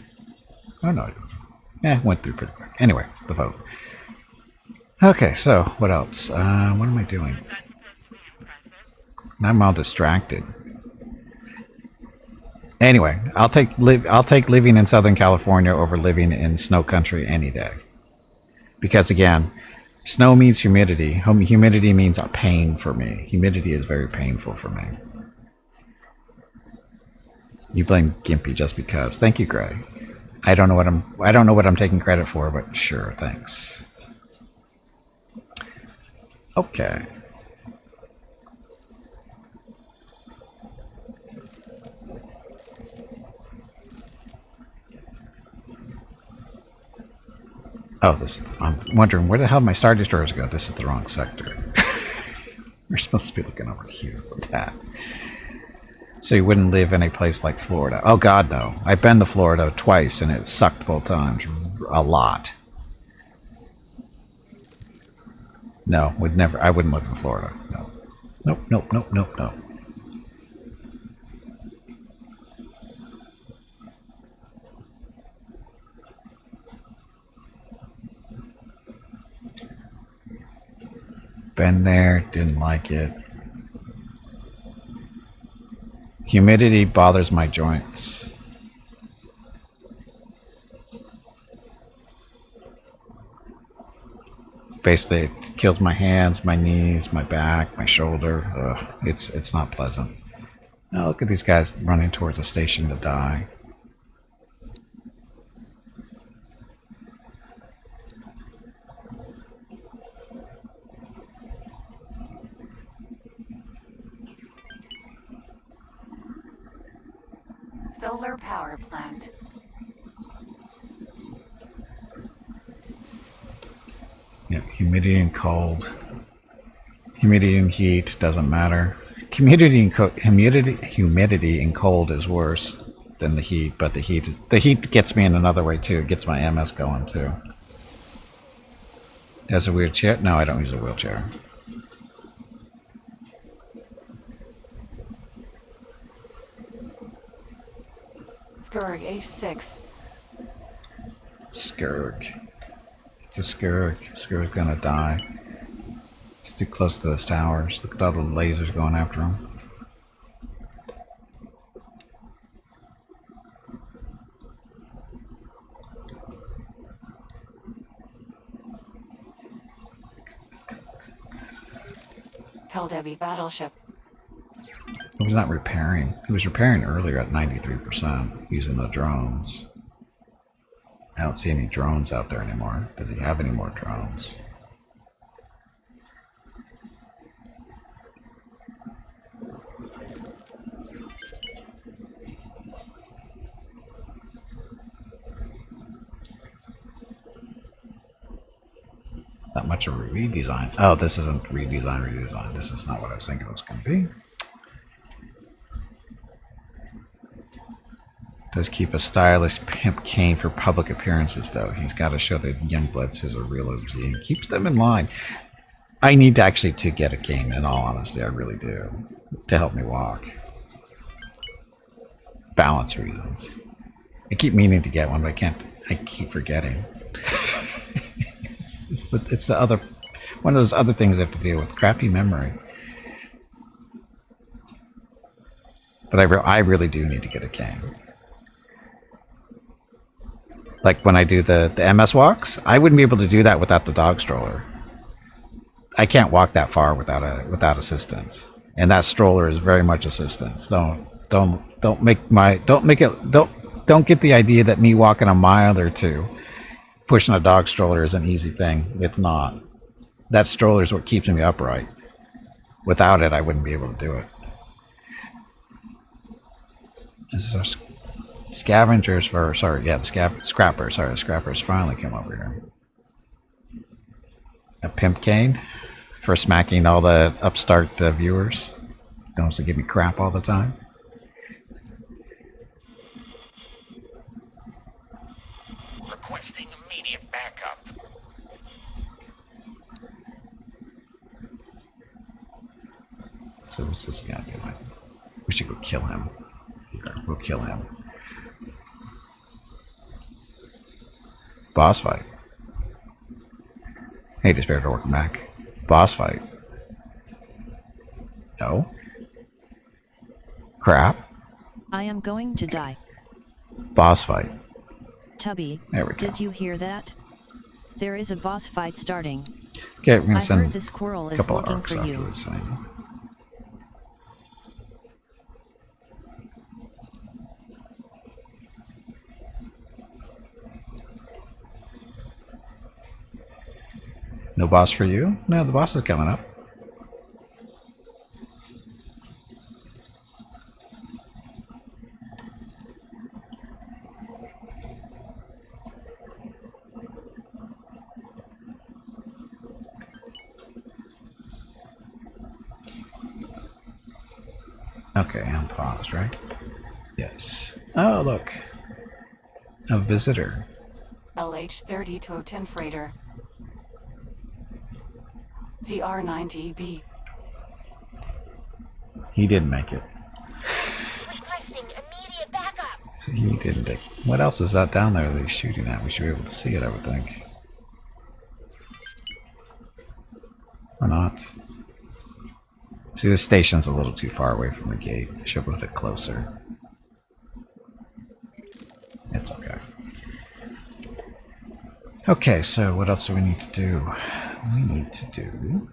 Oh no, it wasn't. Went through pretty quick. Anyway, the vote. Okay, so what else? What am I doing? I'm all distracted. Anyway, I'll take living in Southern California over living in snow country any day. Because again, snow means humidity. Humidity means a pain for me. Humidity is very painful for me. You blame Gimpy just because. Thank you, Gray. I don't know what I'm taking credit for, but sure, thanks. Okay. Oh, I'm wondering where the hell my Star Destroyers go. This is the wrong sector. We're supposed to be looking over here for that. So you wouldn't live in a place like Florida. Oh God, no. I've been to Florida twice and it sucked both times. A lot. No, I wouldn't live in Florida. No. Nope. Been there, didn't like it. Humidity bothers my joints. Basically, it kills my hands, my knees, my back, my shoulder. Ugh, it's not pleasant. Now look at these guys running towards a station to die. Solar power plant. Yeah, humidity and cold. Humidity and heat doesn't matter. Humidity and cold is worse than the heat, but the heat gets me in another way too. It gets my MS going too. Has a wheelchair? No, I don't use a wheelchair. Skurg H6. Skurg. It's a Skurg. Skurg's gonna die. It's too close to those towers. Look at all the lasers going after him. Held heavy battleship. He was not repairing. He was repairing earlier at 93% using the drones. I don't see any drones out there anymore. Does he have any more drones? Not much of a redesign. Oh, this isn't redesign. This is not what I was thinking it was going to be. Does keep a stylish pimp cane for public appearances, though. He's got to show the young bloods who's a real OG and keeps them in line. I need to get a cane, in all honesty. I really do. To help me walk. Balance reasons. I keep meaning to get one, but I can't. I keep forgetting. it's the other... One of those other things I have to deal with. Crappy memory. But I really do need to get a cane. Like when I do the MS walks, I wouldn't be able to do that without the dog stroller. I can't walk that far without assistance, and that stroller is very much assistance. Don't get the idea that me walking a mile or two pushing a dog stroller is an easy thing. It's not. That stroller is what keeps me upright. Without it, I wouldn't be able to do it. This is our scavengers for, the scrappers. Sorry, the scrappers finally came over here. A pimp cane for smacking all the upstart viewers. Don't have to give me crap all the time. Requesting immediate backup. So what's this guy doing? We should go kill him. We'll kill him. Boss fight. Hey, Despair, welcome back. Boss fight. No. Crap. I am going to die. Boss fight. Tubby, there we go. Did you hear that? There is a boss fight starting. Okay, we're gonna I send heard the squirrel a is couple of looking arcs for after you. this thing. No boss for you? No, the boss is coming up. Okay, I'm paused, right? Yes. Oh, look. A visitor. LH-30 Toten Freighter. ZR-90B. He didn't make it. Requesting immediate backup. So he didn't take. What else is that down there that he's shooting at? We should be able to see it, I would think. Or not. See, this station's a little too far away from the gate. I should put it closer. It's okay. Okay, so what else do we need to do? We need to do...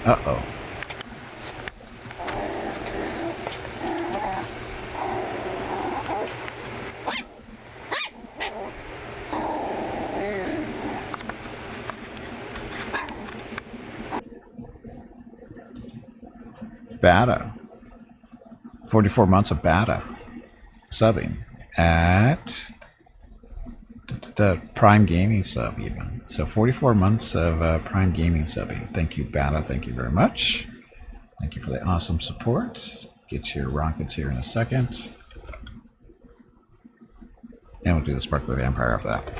Uh-oh. Bata. 44 months of Bata. Subbing at the Prime Gaming sub even. So 44 months of Prime Gaming subbing. Thank you, Bata. Thank you very much. Thank you for the awesome support. Get your rockets here in a second. And we'll do the Sparkly Vampire after that.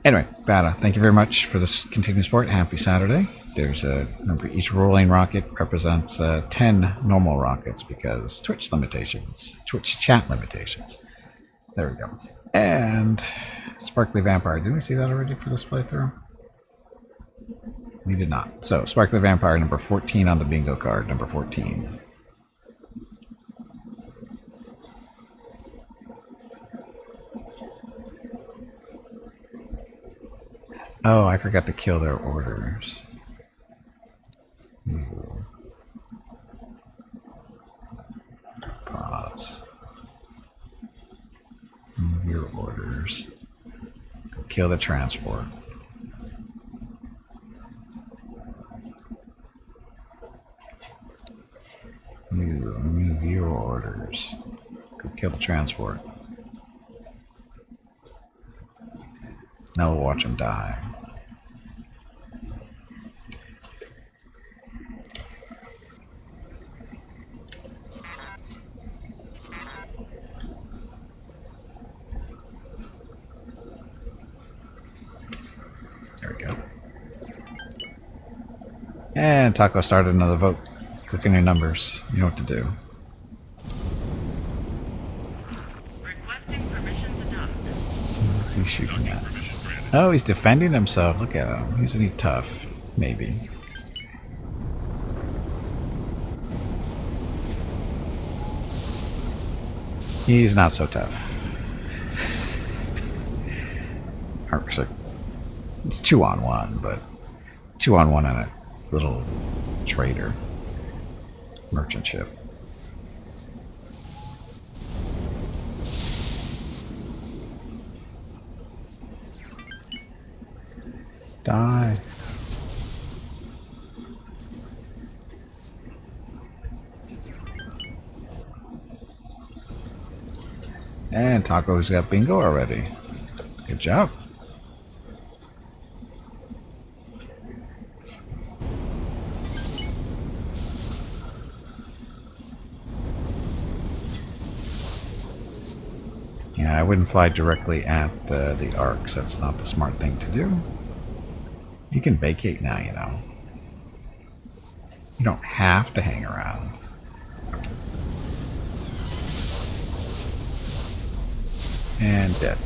Anyway, Bata, thank you very much for this continued support. Happy Saturday. There's a, remember, each rolling rocket represents 10 normal rockets because Twitch limitations, Twitch chat limitations. There we go. And Sparkly Vampire, did we see that already for this playthrough? We did not. So, Sparkly Vampire, number 14 on the bingo card, number 14. Oh, I forgot to kill their orders. Ooh. Pause. Move your orders. Kill the transport. Move your orders. Go kill the transport. Now we'll watch him die. go. And Taco started another vote. Click on your numbers. You know what to do. Requesting permission to dock. What's he shooting at? Oh, he's defending himself. Look at him. Isn't he tough? Maybe. He's not so tough. It's 2-on-1, but 2-on-1 on a little trader merchant ship. Die. And Taco's got bingo already. Good job. Yeah, I wouldn't fly directly at the arcs. That's not the smart thing to do. You can vacate now, you know. You don't have to hang around. And dead.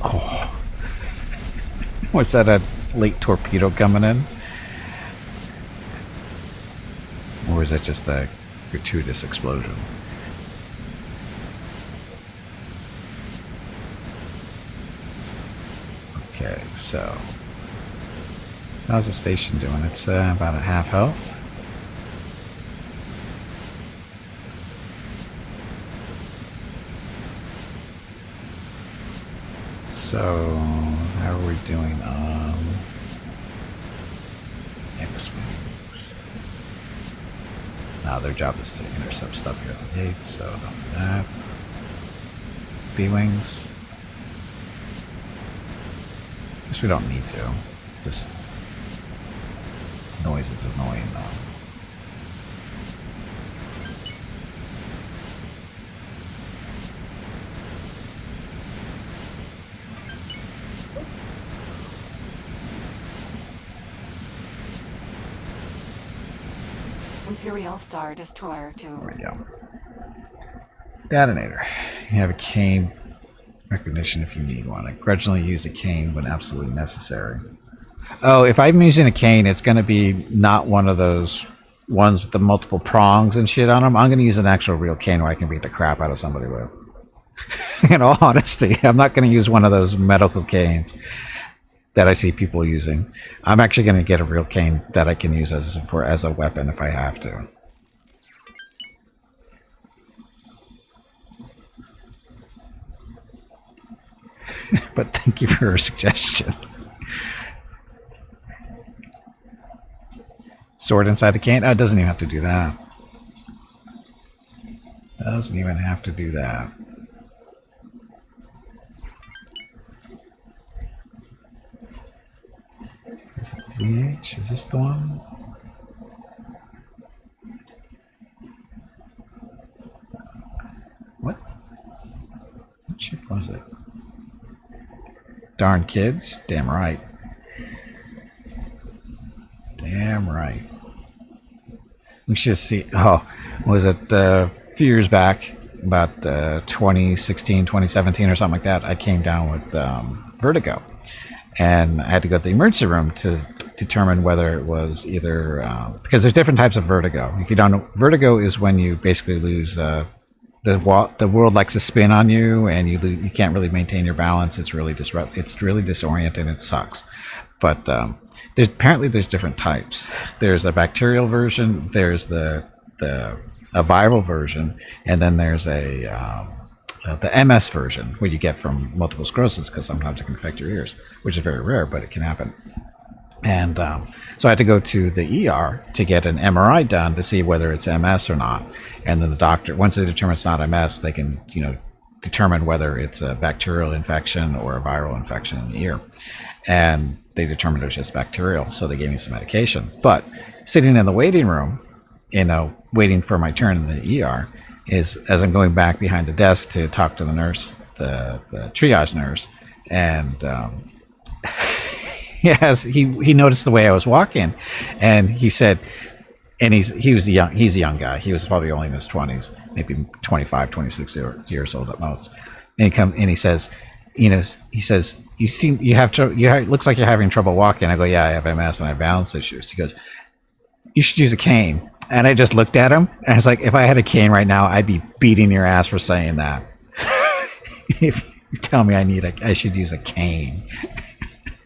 Oh. Was that a late torpedo coming in? Or is that just a gratuitous explosion? Okay, so how's the station doing? It's about a half health. So how are we doing on X-Wings? Now their job is to intercept stuff here at the gate, so don't do that. B-Wings. Guess we don't need to. Just noise is annoying though. Imperial Star Destroyer 2. There we go. Detonator. You have a cane recognition if you need one. I grudgingly use a cane when absolutely necessary. Oh, if I'm using a cane, it's going to be not one of those ones with the multiple prongs and shit on them. I'm going to use an actual real cane where I can beat the crap out of somebody with. In all honesty, I'm not going to use one of those medical canes that I see people using. I'm actually going to get a real cane that I can use as a weapon if I have to. But thank you for your suggestion. Sword inside the cane? Oh, it doesn't even have to do that. Doesn't even have to do that. Is it ZH? Is this the one? What? What ship was it? Darn kids. Damn right. Damn right. We should see. Oh, was it a few years back, about 2016, 2017 or something like that, I came down with vertigo. And I had to go to the emergency room to determine whether it was either... because there's different types of vertigo. If you don't know, vertigo is when you basically lose... the world likes to spin on you, and you can't really maintain your balance. It's really disorienting. It sucks. But apparently there's different types. There's a bacterial version. There's a viral version, and then there's the MS version, what you get from multiple sclerosis, because sometimes it can affect your ears, which is very rare, but it can happen. And so I had to go to the ER to get an MRI done to see whether it's MS or not. And then the doctor, once they determine it's not MS, they can, determine whether it's a bacterial infection or a viral infection in the ear. And they determined it was just bacterial, so they gave me some medication. But sitting in the waiting room, waiting for my turn in the ER, is as I'm going back behind the desk to talk to the nurse, the triage nurse, and he noticed the way I was walking, and he said, and he's a young guy. He was probably only in his 20s, maybe 25, 26 years old at most. And he says, he says, it looks like you're having trouble walking. I go, yeah, I have MS and I have balance issues. He goes, you should use a cane. And I just looked at him and I was like, if I had a cane right now, I'd be beating your ass for saying that. If you tell me I should use a cane.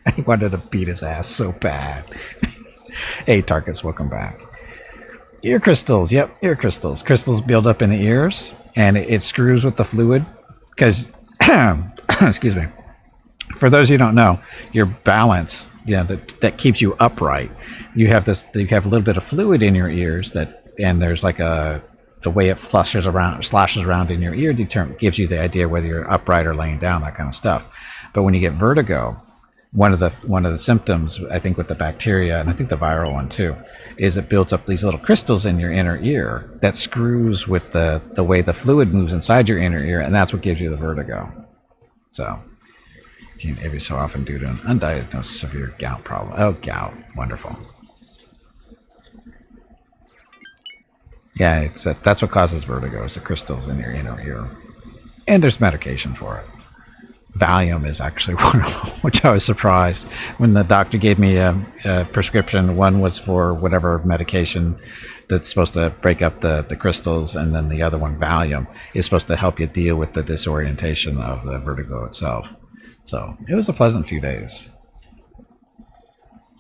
I wanted to beat his ass so bad. Hey, Tarkus, welcome back. Ear crystals. Yep, ear crystals. Crystals build up in the ears, and it screws with the fluid. Because, excuse me. For those who don't know, your balance, that keeps you upright. You have a little bit of fluid in your ears and there's like the way it slashes around in your ear gives you the idea whether you're upright or laying down, that kind of stuff. But when you get vertigo, one of the symptoms, I think with the bacteria, and I think the viral one too, is it builds up these little crystals in your inner ear that screws with the way the fluid moves inside your inner ear, and that's what gives you the vertigo. So, can every so often due to an undiagnosed severe gout problem. Oh, gout. Wonderful. Yeah, that's what causes vertigo, is the crystals in your inner ear. And there's medication for it. Valium is actually one of them, which I was surprised when the doctor gave me a prescription. One was for whatever medication that's supposed to break up the crystals, and then the other one, Valium, is supposed to help you deal with the disorientation of the vertigo itself. So it was a pleasant few days.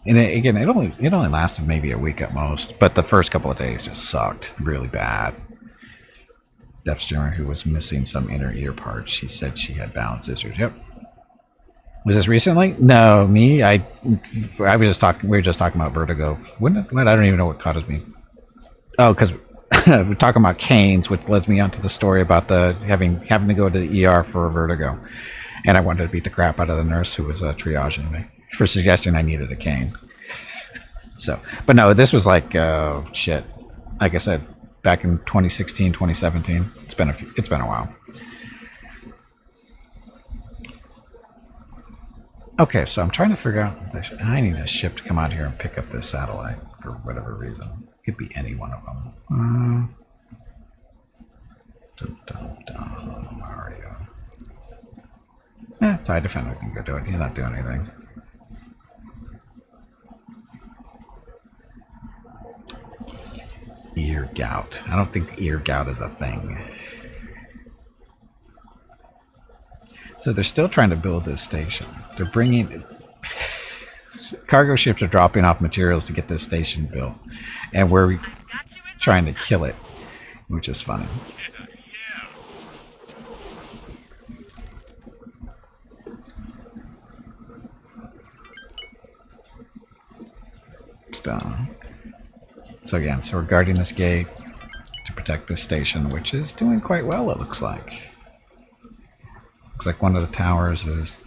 And it only lasted maybe a week at most, but the first couple of days just sucked really bad. Deaf streamer who was missing some inner ear parts. She said she had balance issues. Yep. Was this recently? No, me. I was just talking. We were just talking about vertigo. When I don't even know what causes me. Oh, because we're talking about canes, which led me onto the story about the having to go to the ER for vertigo, and I wanted to beat the crap out of the nurse who was triaging me for suggesting I needed a cane. So, but no, this was like shit. Like I said, back in 2016, 2017. It's been a while. Okay, so I'm trying to figure out. I need a ship to come out here and pick up this satellite for whatever reason. Could be any one of them. Where are you? TIE Defender can go do it. He's not doing anything. Ear gout. I don't think ear gout is a thing. So they're still trying to build this station. They're bringing cargo ships are dropping off materials to get this station built, and we're trying to kill it, which is funny. So again, so we're guarding this gate to protect this station, which is doing quite well, it looks like. Looks like one of the towers is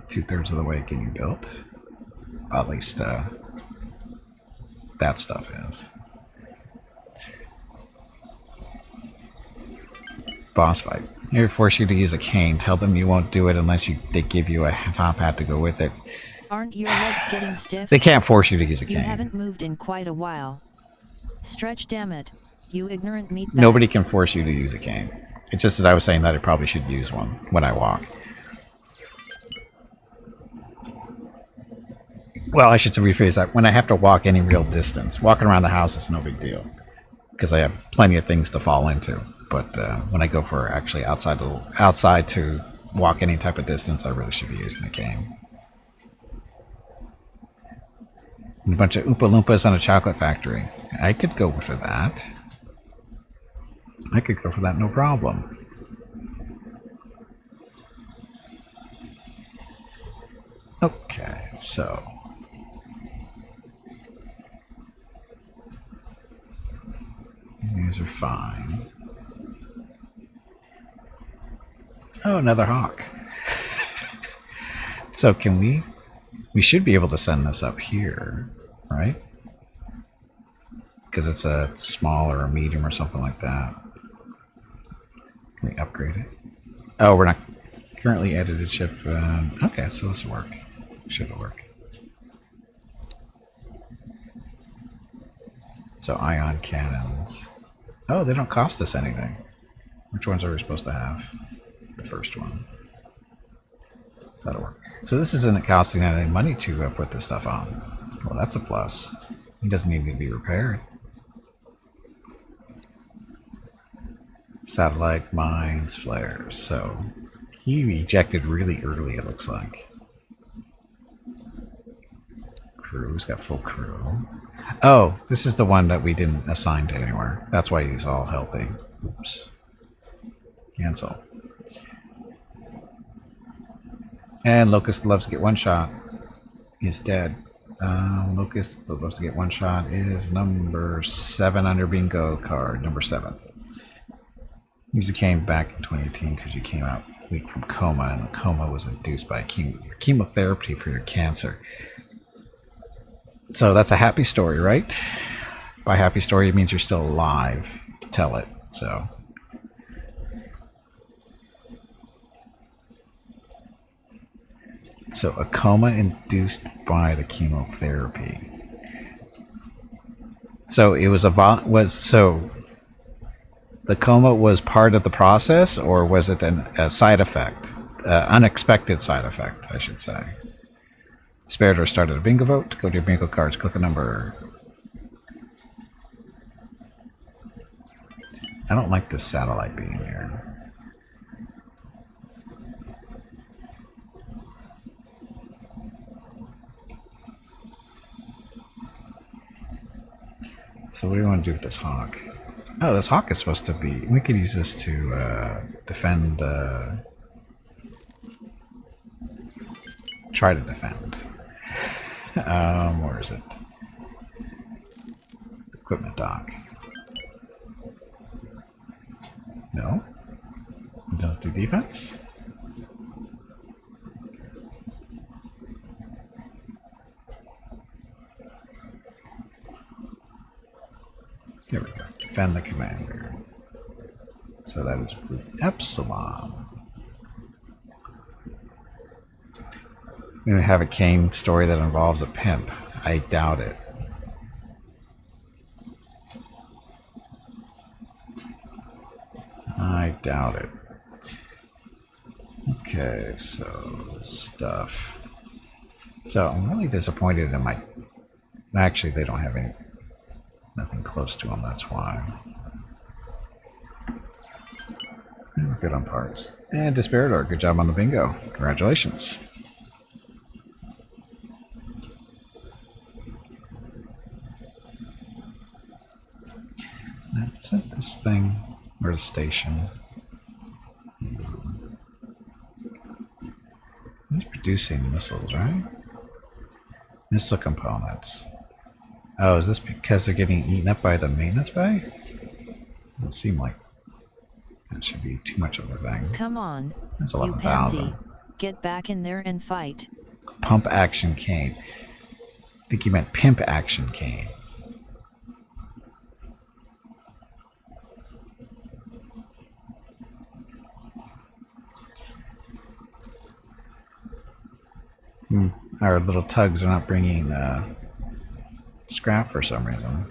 2/3 of the way getting built. At least that stuff is. Boss fight. They force you to use a cane. Tell them you won't do it unless they give you a top hat to go with it. Aren't your legs getting stiff? They can't force you to use a cane. You haven't moved in quite a while. Stretch, damn it. You ignorant meatbag. Nobody can force you to use a cane. It's just that I was saying that I probably should use one when I walk. Well, I should rephrase that. When I have to walk any real distance. Walking around the house is no big deal, because I have plenty of things to fall into. But when I go for actually outside to walk any type of distance, I really should be using a cane. And a bunch of Oompa Loompas on a chocolate factory. I could go for that. I could go for that, no problem. Okay, so these are fine. Oh, another hawk. So can we should be able to send this up here, right? Because it's a small or a medium or something like that. upgrade it. Oh, we're not currently edited ship. Okay, so this will work. Should work. So ion cannons. Oh, they don't cost us anything. Which ones are we supposed to have? The first one. So that'll work. So this isn't costing any money to put this stuff on. Well, that's a plus. It doesn't need to be repaired. Satellite, mines, flares. So he ejected really early, it looks like. Crew's got full crew. Oh, this is the one that we didn't assign to anywhere. That's why he's all healthy. Oops. Cancel. And Locust loves to get one shot. Is dead. Locust loves to get one shot is number 7 under bingo card. Number 7. You came back in 2018 because you came out weak from coma, and the coma was induced by chemotherapy for your cancer. So that's a happy story, right? By happy story, it means you're still alive to tell it. So a coma induced by the chemotherapy. So it was so the coma was part of the process, or was it a side effect, unexpected side effect, I should say? Spared or started a bingo vote. Go to your bingo cards, click a number. I don't like this satellite being here. So what do we want to do with this hawk? Oh, this hawk is supposed to be... We could use this to defend... try to defend. Where is it? Equipment dock. No? Don't do defense? There we go. Defend the commander. So that is Epsilon. We're going to have a Kane story that involves a pimp. I doubt it. I doubt it. Okay, so stuff. So I'm really disappointed in my... Actually, they don't have nothing close to them, that's why. And we're good on parts. And Desperator, good job on the bingo. Congratulations. Isn't this thing or the station? It's producing missiles, right? Missile components. Oh, is this because they're getting eaten up by the maintenance bay? Doesn't seem like that should be too much of a thing. Come on, That's you 11,000. pansy. Get back in there and fight. Pump action cane. I think you meant pimp action cane. Our little tugs are not bringing scrap for some reason.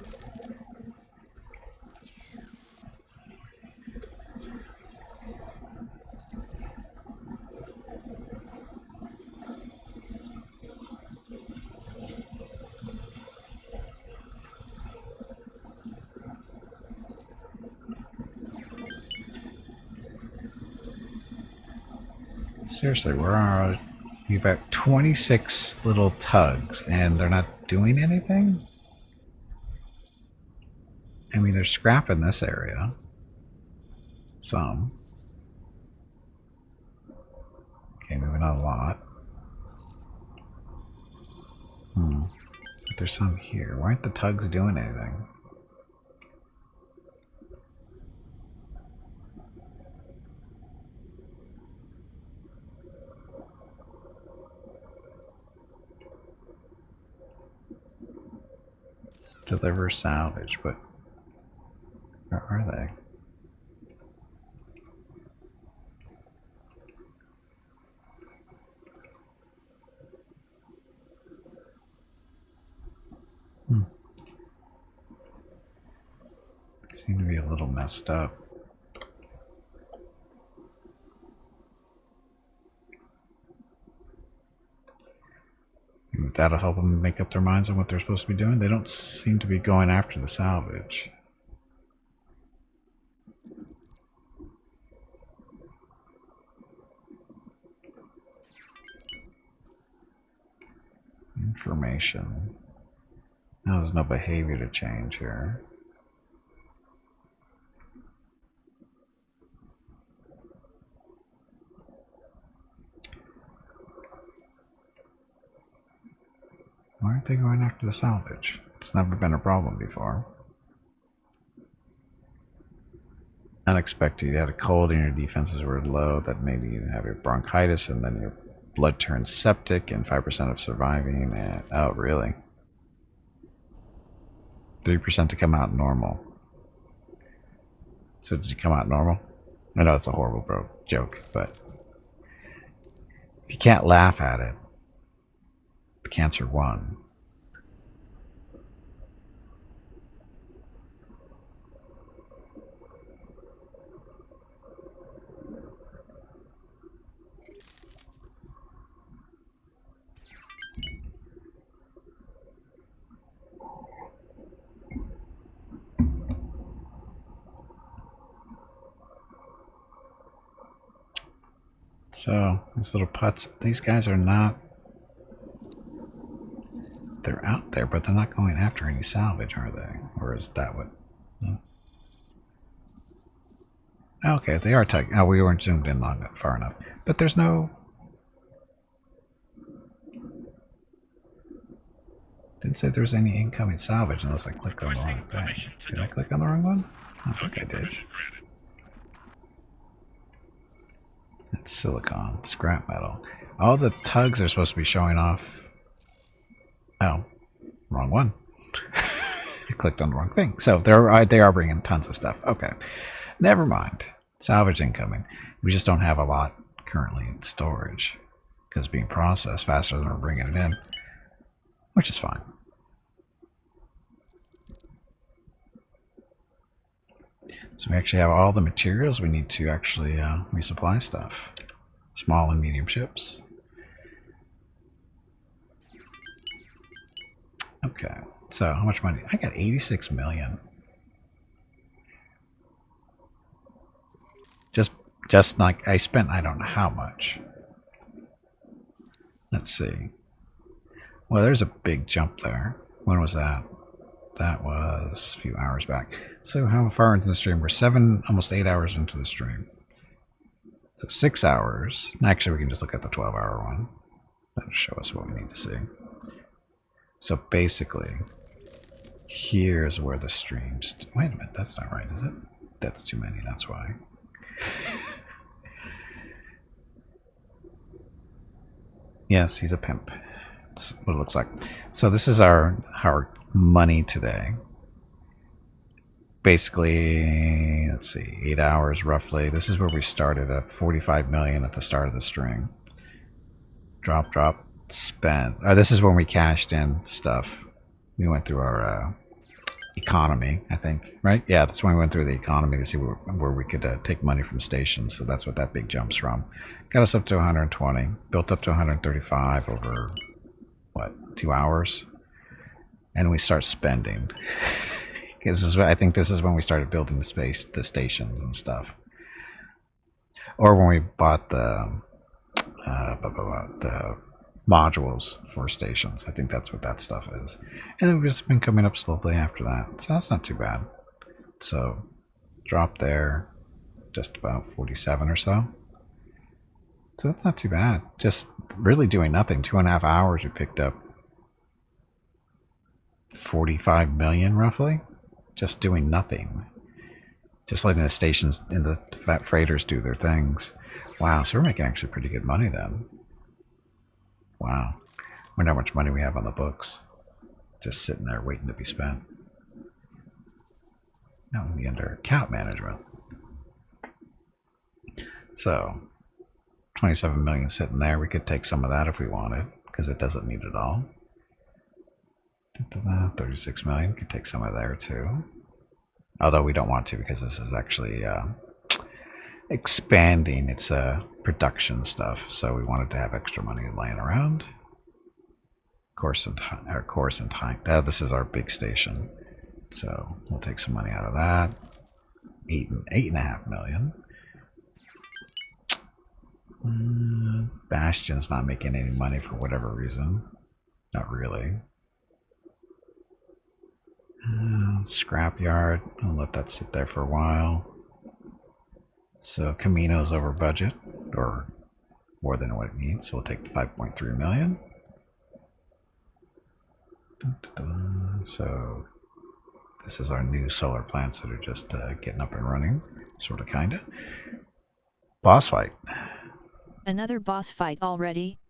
Seriously, where are... You've got 26 little tugs, and they're not doing anything? I mean, there's scrap in this area. Some. Okay, maybe not a lot. But there's some here. Why aren't the tugs doing anything? Deliver salvage, but where are they? seem to be a little messed up. Maybe that'll help them make up their minds on what they're supposed to be doing. They don't seem to be going after the salvage. Information. No, there's no behavior to change here. Why aren't they going after the salvage? It's never been a problem before. Unexpected. You had a cold and your defenses were low. That made you have your bronchitis, and then your blood turned septic and 5% of surviving. And, oh, really? 3% to come out normal. So did you come out normal? I know it's a horrible joke, but if you can't laugh at it, the cancer won. So, these little putts, these guys are not, they're out there, but they're not going after any salvage, are they? Or is that what? No? Okay, they are tugging. Oh, we weren't zoomed in long far enough. But there's no... Didn't say there was any incoming salvage unless I clicked on the wrong thing. Did I click on the wrong one? I think I did. That's silicon, scrap metal. All the tugs are supposed to be showing off. Oh, wrong one. I clicked on the wrong thing. So they are bringing tons of stuff. Okay, never mind. Salvage incoming. We just don't have a lot currently in storage because it's being processed faster than we're bringing it in, which is fine. So we actually have all the materials we need to actually resupply stuff. Small and medium ships. Okay, so how much money? I got 86 million. Just like I spent, I don't know how much. Let's see. Well, there's a big jump there. When was that? That was a few hours back. So how far into the stream? We're almost 8 hours into the stream. So 6 hours. Actually, we can just look at the 12-hour one. That'll show us what we need to see. So basically, here's where the streams... Wait a minute, that's not right, is it? That's too many, that's why. Yes, he's a pimp. That's what it looks like. So this is our money today. Basically, let's see, 8 hours roughly. This is where we started at 45 million at the start of the stream. Drop, spend. This is when we cashed in stuff. We went through our economy, I think, right? Yeah, that's when we went through the economy to see where we could take money from stations. So that's what that big jump's from. Got us up to 120, built up to 135 over, what, 2 hours? And we start spending. I think this is when we started building the stations and stuff. Or when we bought the modules for stations. I think that's what that stuff is. And then we've just been coming up slowly after that. So that's not too bad. So drop there, just about 47 or so. So that's not too bad. Just really doing nothing. 2.5 hours we picked up 45 million roughly. Just doing nothing. Just letting the stations and the fat freighters do their things. Wow, so we're making actually pretty good money then. Wow. I wonder how much money we have on the books. Just sitting there waiting to be spent. That would be under account management. So, 27 million sitting there. We could take some of that if we wanted, because it doesn't need it all. 36 million. Could take some of there too. Although we don't want to because this is actually expanding its production stuff. So we wanted to have extra money laying around. Course and time. This is our big station. So we'll take some money out of that. 8.5 million. Bastion's not making any money for whatever reason. Not really. Scrapyard. I'll let that sit there for a while. So Camino's over budget, or more than what it needs. So we'll take the 5.3 million. So this is our new solar plants that are just getting up and running, sort of, kind of. Boss fight. Another boss fight already?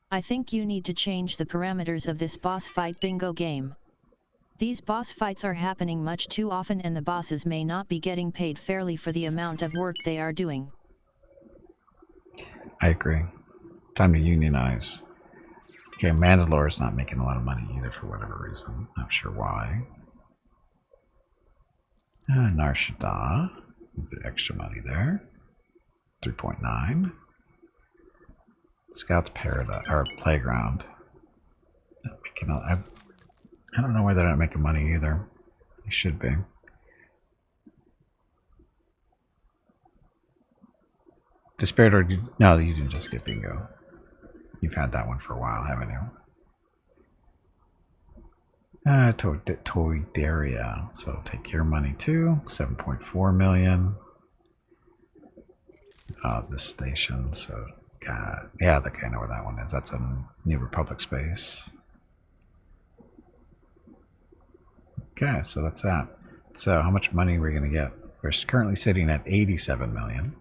I think you need to change the parameters of this boss fight bingo game. These boss fights are happening much too often and the bosses may not be getting paid fairly for the amount of work they are doing. I agree. Time to unionize. Okay, Mandalore is not making a lot of money either for whatever reason. Not sure why. Nar Shaddaa, the extra money there. 3.9. Scouts Paradise, or Playground. Not making I don't know why they're not making money either. They should be. Desperator, no, you didn't just get bingo. You've had that one for a while, haven't you? Toydaria. So take your money too. 7.4 million. This station. So, God, yeah, I think I know where that one is. That's a New Republic space. Okay, so that's that. So how much money are we going to get? We're currently sitting at 87 million.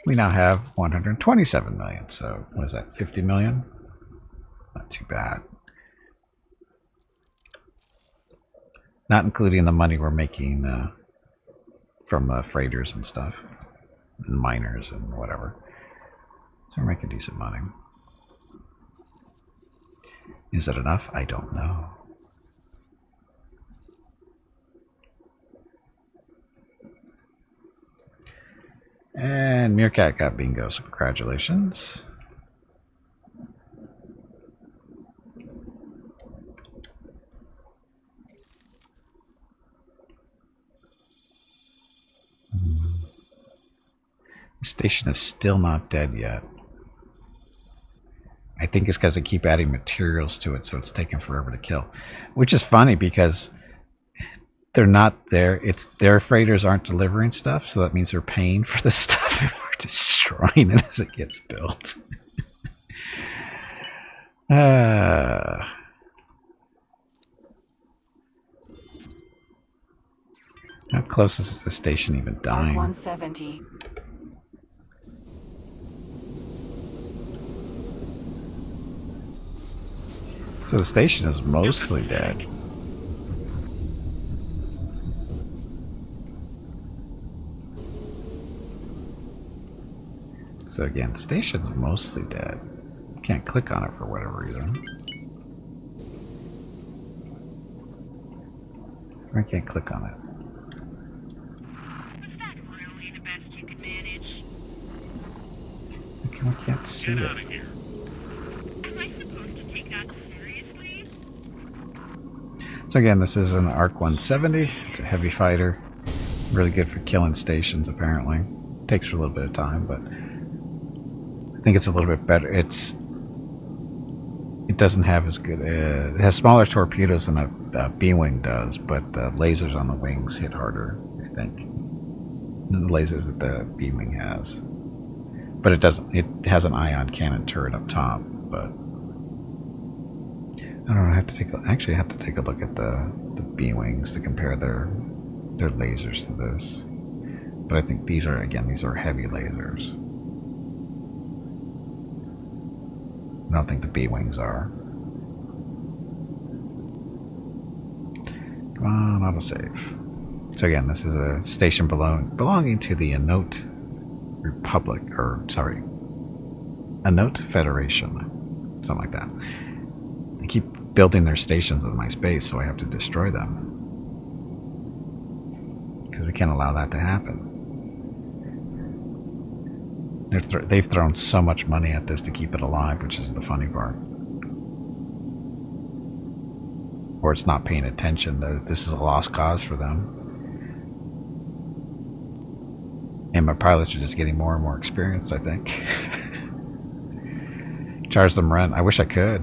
We now have 127 million. So what is that, 50 million? Not too bad. Not including the money we're making from freighters and stuff, and miners and whatever. So we're making decent money. Is it enough? I don't know. And Meerkat got bingo, so congratulations. The station is still not dead yet. I think it's because they keep adding materials to it, so it's taking forever to kill. Which is funny because they're not there. It's their freighters aren't delivering stuff, so that means they're paying for the stuff and we're destroying it as it gets built. How close is the station even dying? 170. So the station is mostly dead. So again, the station's mostly dead. Can't click on it for whatever reason. I can't click on it. Was that really the best you could manage? I can't see Get it. out of here. Am I supposed to take that seriously? So again, this is an ARC 170. It's a heavy fighter. Really good for killing stations, apparently. Takes for a little bit of time, but I think it's a little bit better. It doesn't have as good. It has smaller torpedoes than a B-wing does, but the lasers on the wings hit harder, I think, than the lasers that the B-wing has. But it doesn't. It has an ion cannon turret up top, but I don't know. I have to take. Actually, I have to take a look at the B-wings to compare their lasers to this. But I think these are heavy lasers. I don't think the B-wings are. Come on, autosave. So again, this is a station belonging to the Anote Republic, or sorry, Anote Federation, something like that. They keep building their stations in my space, so I have to destroy them. can't allow that to happen. They've thrown so much money at this to keep it alive, which is the funny part. Or it's not paying attention. This is a lost cause for them. And my pilots are just getting more and more experienced, I think. Charge them rent. I wish I could.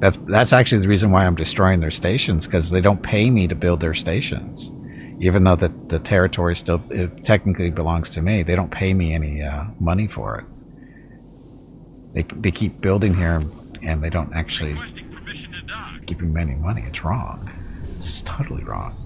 That's actually the reason why I'm destroying their stations, because they don't pay me to build their stations. Even though the territory still technically belongs to me, they don't pay me any money for it. They keep building here, and they don't actually give me any money. It's wrong. It's totally wrong.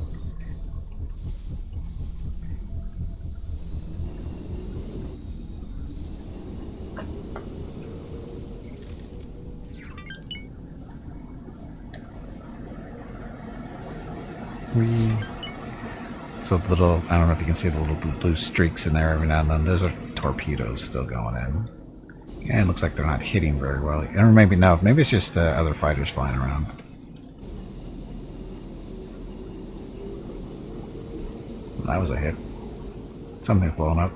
So the little, I don't know if you can see the little blue streaks in there every now and then. Those are torpedoes still going in. Yeah, it looks like they're not hitting very well. Or maybe no, maybe it's just other fighters flying around. That was a hit. Something's blowing up.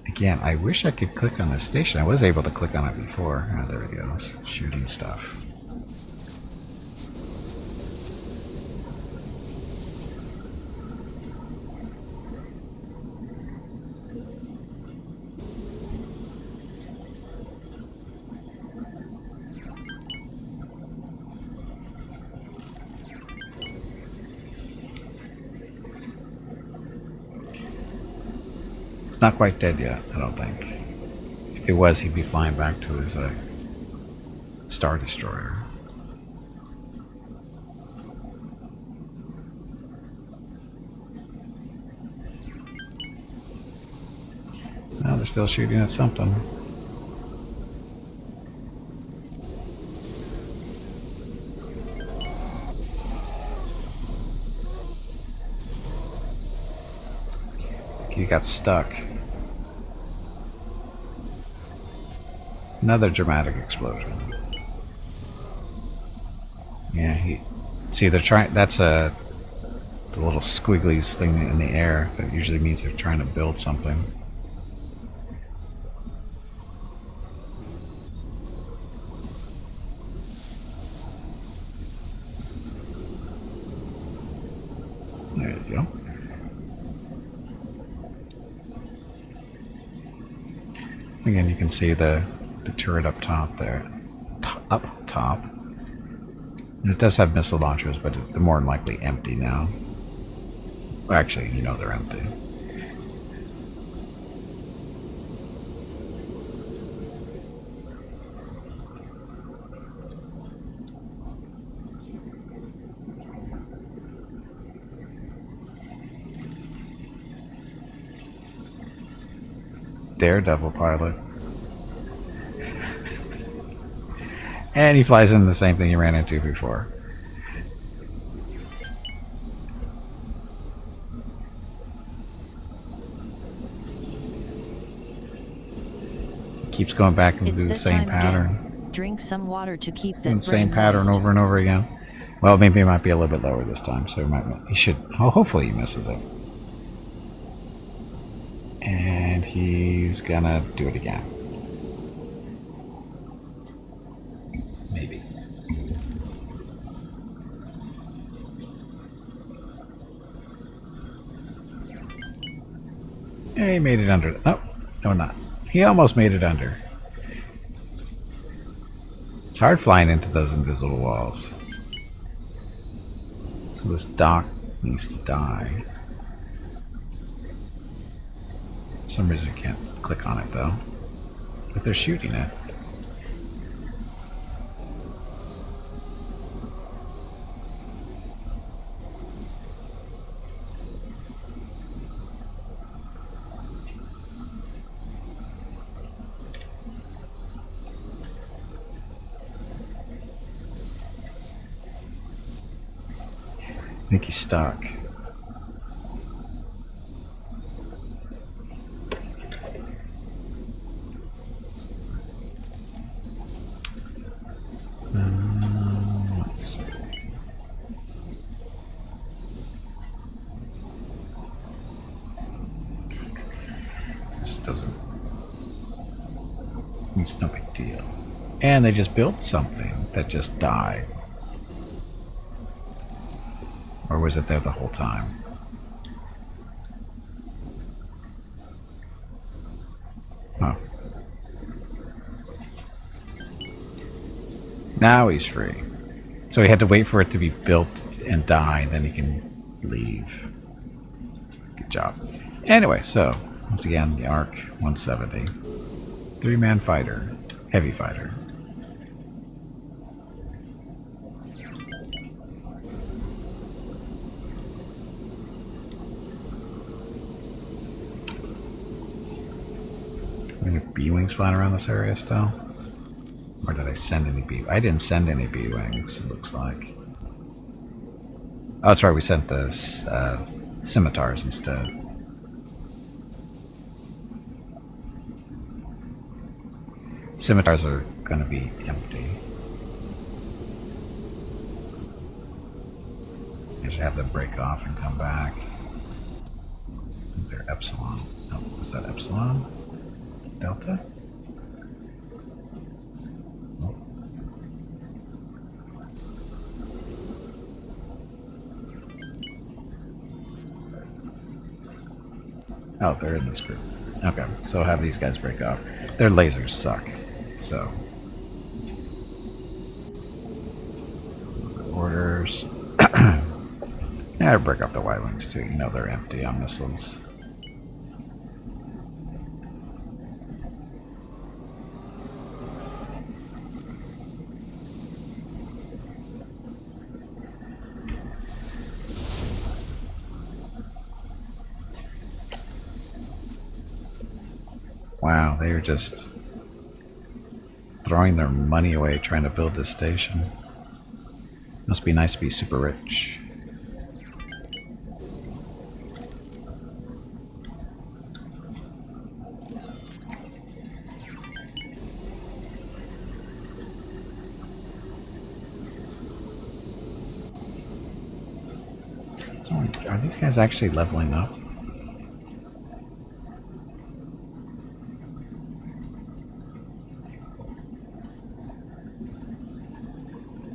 Again, I wish I could click on this station. I was able to click on it before. Oh, there it goes. Shooting stuff. Not quite dead yet, I don't think. If it was, he'd be flying back to his Star Destroyer. Now they're still shooting at something. He got stuck. Another dramatic explosion. Yeah, see, they're trying. That's the little squigglies thing in the air. That usually means they're trying to build something. There you go. Again, you can see the turret up top there. Up top. And it does have missile launchers, but they're more than likely empty now. Well, actually, you know they're empty. Daredevil pilot. And he flies into the same thing he ran into before. Keeps going back and do the same pattern. Again. Drink some water to keep the same pattern over and over again. Well, maybe it might be a little bit lower this time, so he should. Hopefully, he misses it. And he's gonna do it again. Maybe. Yeah, he made it under. Oh, no, not. He almost made it under. It's hard flying into those invisible walls. So this dock needs to die. For some reason I can't click on it though. But they're shooting it. I think he's stuck. Let's see. doesn't. It's no big deal. And they just built something that just died. Or was it there the whole time? Oh. Now he's free. So he had to wait for it to be built and die, then he can leave. Good job. Anyway, so, once again, the Arc 170. 3-man fighter. Heavy fighter. Are there B-wings flying around this area still? Or did I send any B? I didn't send any B-wings, it looks like. Oh, that's right, we sent the scimitars instead. Scimitars are going to be empty. I should have them break off and come back. They're Epsilon. Oh, is that Epsilon? Delta? Nope. Oh, they're in this group. Okay, so have these guys break off. Their lasers suck, so. Orders. Yeah, break off the Y-wings too. You know they're empty on missiles. Wow, they are just throwing their money away trying to build this station. Must be nice to be super rich. So, are these guys actually leveling up?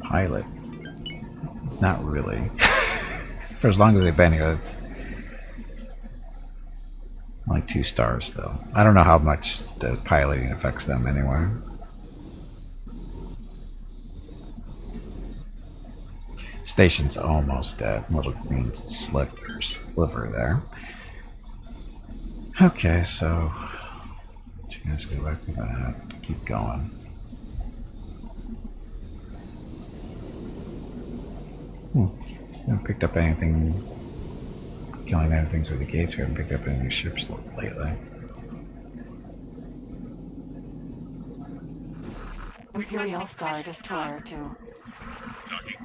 Pilot. Not really. For as long as they've been here, it's like 2 stars still. I don't know how much the piloting affects them anyway. Station's almost dead. Little green sliver there. Okay, so you guys go back to that. Keep going. Haven't picked up anything, killing anything through the gates. We haven't picked up any new ships lately. Imperial Star Destroyer 2. Docking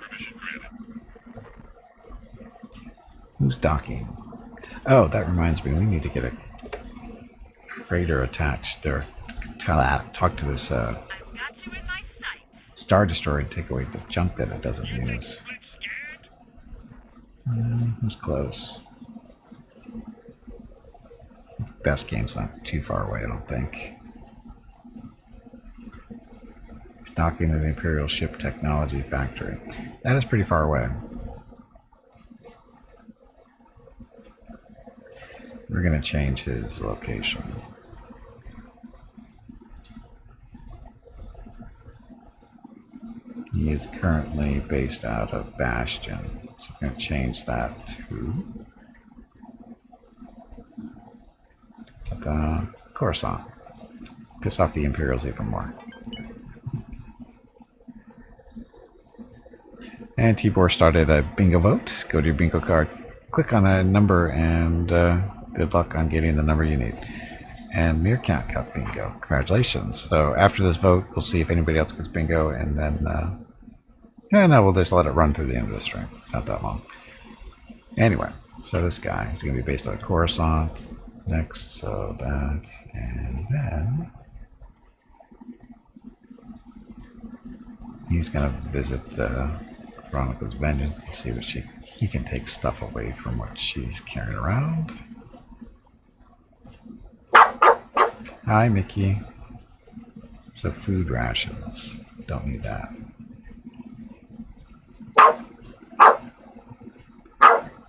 permission granted. Who's docking? Oh, that reminds me. We need to get a freighter attached, or talk to this I've got you in my sights. Star Destroyer and take away the junk that it doesn't use. Who's close? Best game's not too far away, I don't think. It's docking at the Imperial Ship Technology Factory. That is pretty far away. We're going to change his location. He is currently based out of Bastion. So I'm going to change that to Coruscant. Piss off the Imperials even more. And Tibor started a bingo vote. Go to your bingo card, click on a number, and good luck on getting the number you need. And Meerkat got bingo. Congratulations. So after this vote, we'll see if anybody else gets bingo, and then yeah, no, we'll just let it run through the end of the stream. It's not that long. Anyway, so this guy is going to be based on Coruscant. Next, so that, and then he's going to visit Veronica's Vengeance to see what he can take stuff away from what she's carrying around. Hi, Mickey. So food rations. Don't need that.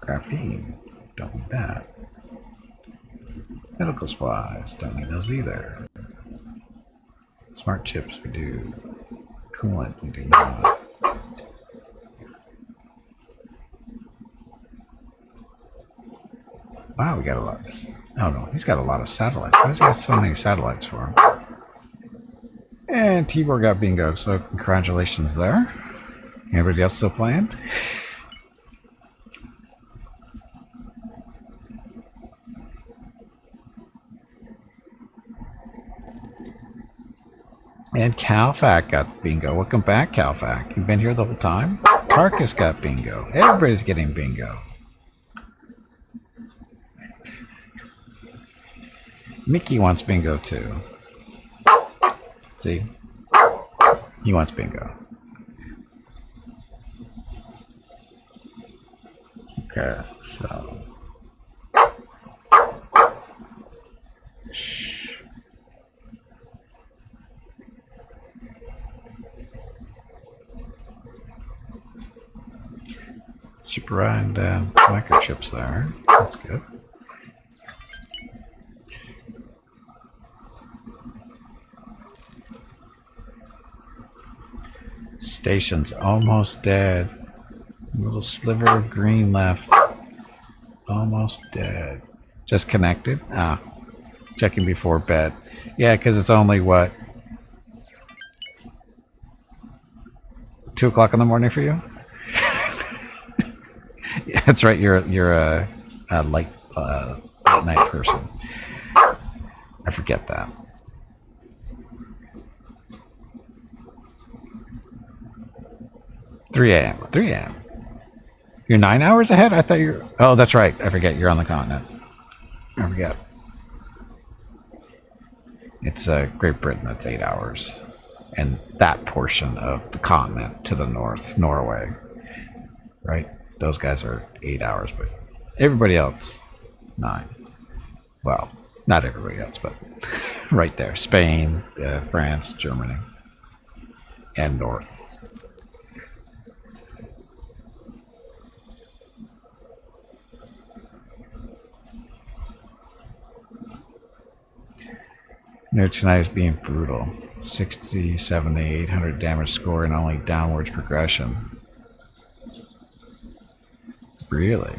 Graphene. Don't need that. Medical supplies. Don't need those either. Smart chips we do. Coolant we do not. Wow, we got a lot. Oh no, he's got a lot of satellites. Why does he got so many satellites for him? And Tibor got bingo, so congratulations there. Anybody else still playing? And Calfac got bingo. Welcome back, Calfac. You've been here the whole time? Tarkus got bingo. Everybody's getting bingo. Mickey wants bingo too. See? He wants bingo. Okay, so. Shh. Super and microchips there. That's good. Station's almost dead. A little sliver of green left. Almost dead. Just connected? Ah. Checking before bed. Yeah, because it's only what? 2 o'clock in the morning for you? Yeah, that's right. You're a light night person. I forget that. Three a.m. 3 a.m. You're 9 hours ahead? I thought you're... Oh, that's right. I forget. You're on the continent. I forget. It's Great Britain. That's 8 hours. And that portion of the continent to the north, Norway. Right? Those guys are 8 hours, but everybody else, 9. Well, not everybody else, but right there. Spain, France, Germany, and north. No, tonight is being brutal. 60, 70, 800 damage score and only downwards progression. Really?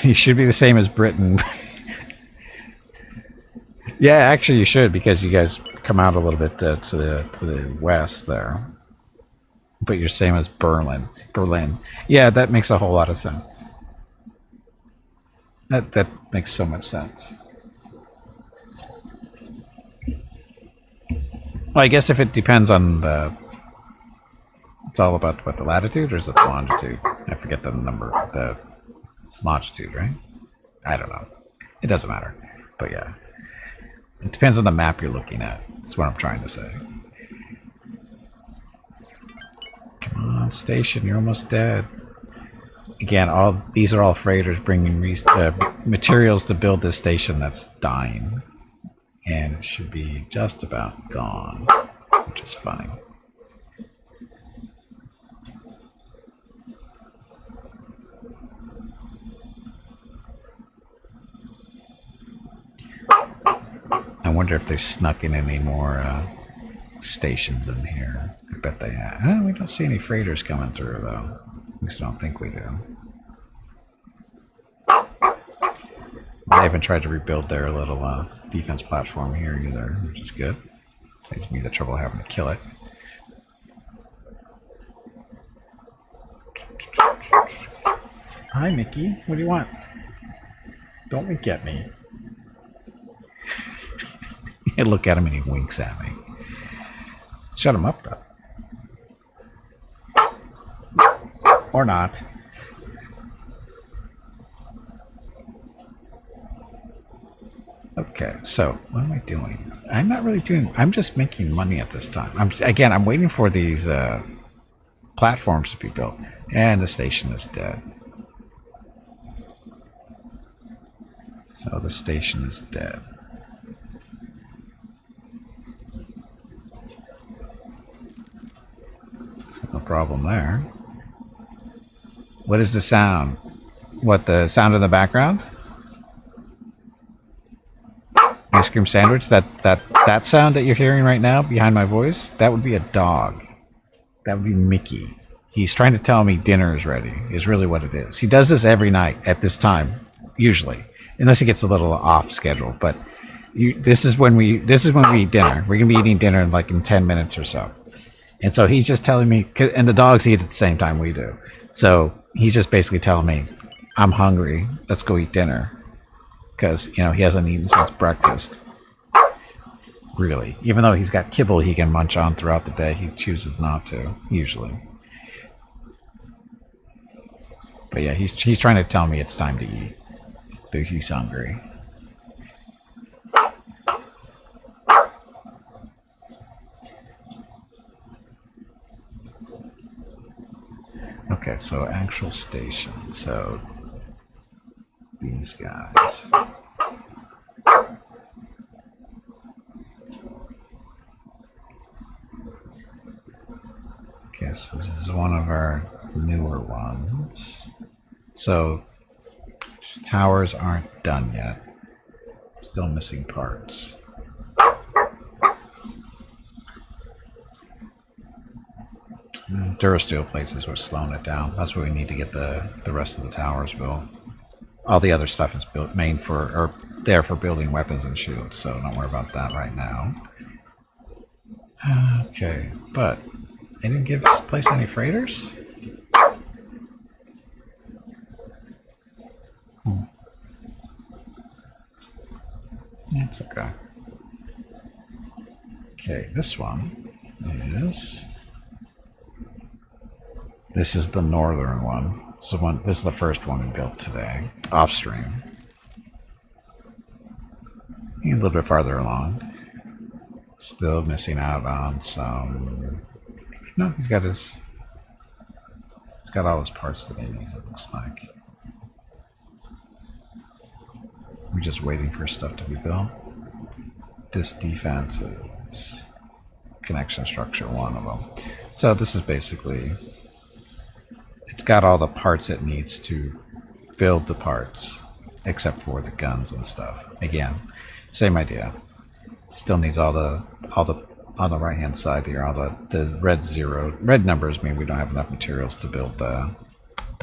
You should be the same as Britain. Yeah, actually you should, because you guys come out a little bit to the west there. But you're same as Berlin. Yeah, that makes a whole lot of sense. That makes so much sense. Well, I guess if it depends on the... It's all about what, the latitude, or is it the longitude? I forget the number. It's longitude, right? I don't know. It doesn't matter. But yeah. It depends on the map you're looking at. That's what I'm trying to say. Come on, station. You're almost dead. Again, these are all freighters bringing materials to build this station that's dying. And it should be just about gone, which is funny. I wonder if they've snuck in any more stations in here. I bet they have. We don't see any freighters coming through, though. At least I don't think we do. They haven't tried to rebuild their little defense platform here either, which is good. Saves me the trouble of having to kill it. Hi, Mickey. What do you want? Don't wink at me. I look at him and he winks at me. Shut him up, though. Or not. Okay, so what am I doing? I'm not really doing. I'm just making money at this time. I'm waiting for these platforms to be built, and the station is dead. So the station is dead. So no problem there. What is the sound? What, the sound in the background? Ice cream sandwich? That sound that you're hearing right now behind my voice? That would be a dog. That would be Mickey. He's trying to tell me dinner is ready, is really what it is. He does this every night at this time, usually. Unless he gets a little off schedule. But this is when we eat dinner. We're gonna be eating dinner in 10 minutes or so. And so he's just telling me, and the dogs eat at the same time we do. So he's just basically telling me, I'm hungry, let's go eat dinner. Because, he hasn't eaten since breakfast. Really. Even though he's got kibble he can munch on throughout the day, he chooses not to, usually. But yeah, he's trying to tell me it's time to eat. That he's hungry. Okay, so actual station. So these guys. Okay, so this is one of our newer ones. So towers aren't done yet. Still missing parts. Durasteel places were slowing it down. That's what we need to get the rest of the towers built. All the other stuff is built there for building weapons and shields, so don't worry about that right now. Okay, but they didn't give this place any freighters? It's okay. Okay, this one is... This is the northern one. This is the first one we built today, off stream. A little bit farther along. Still missing out on some... No, he's got all his parts that he needs, it looks like. We're just waiting for stuff to be built. This defense is connection structure, one of them. So this is basically... It's got all the parts it needs to build the parts, except for the guns and stuff. Again, same idea. Still needs all the on the right hand side here, all the red numbers mean we don't have enough materials to build the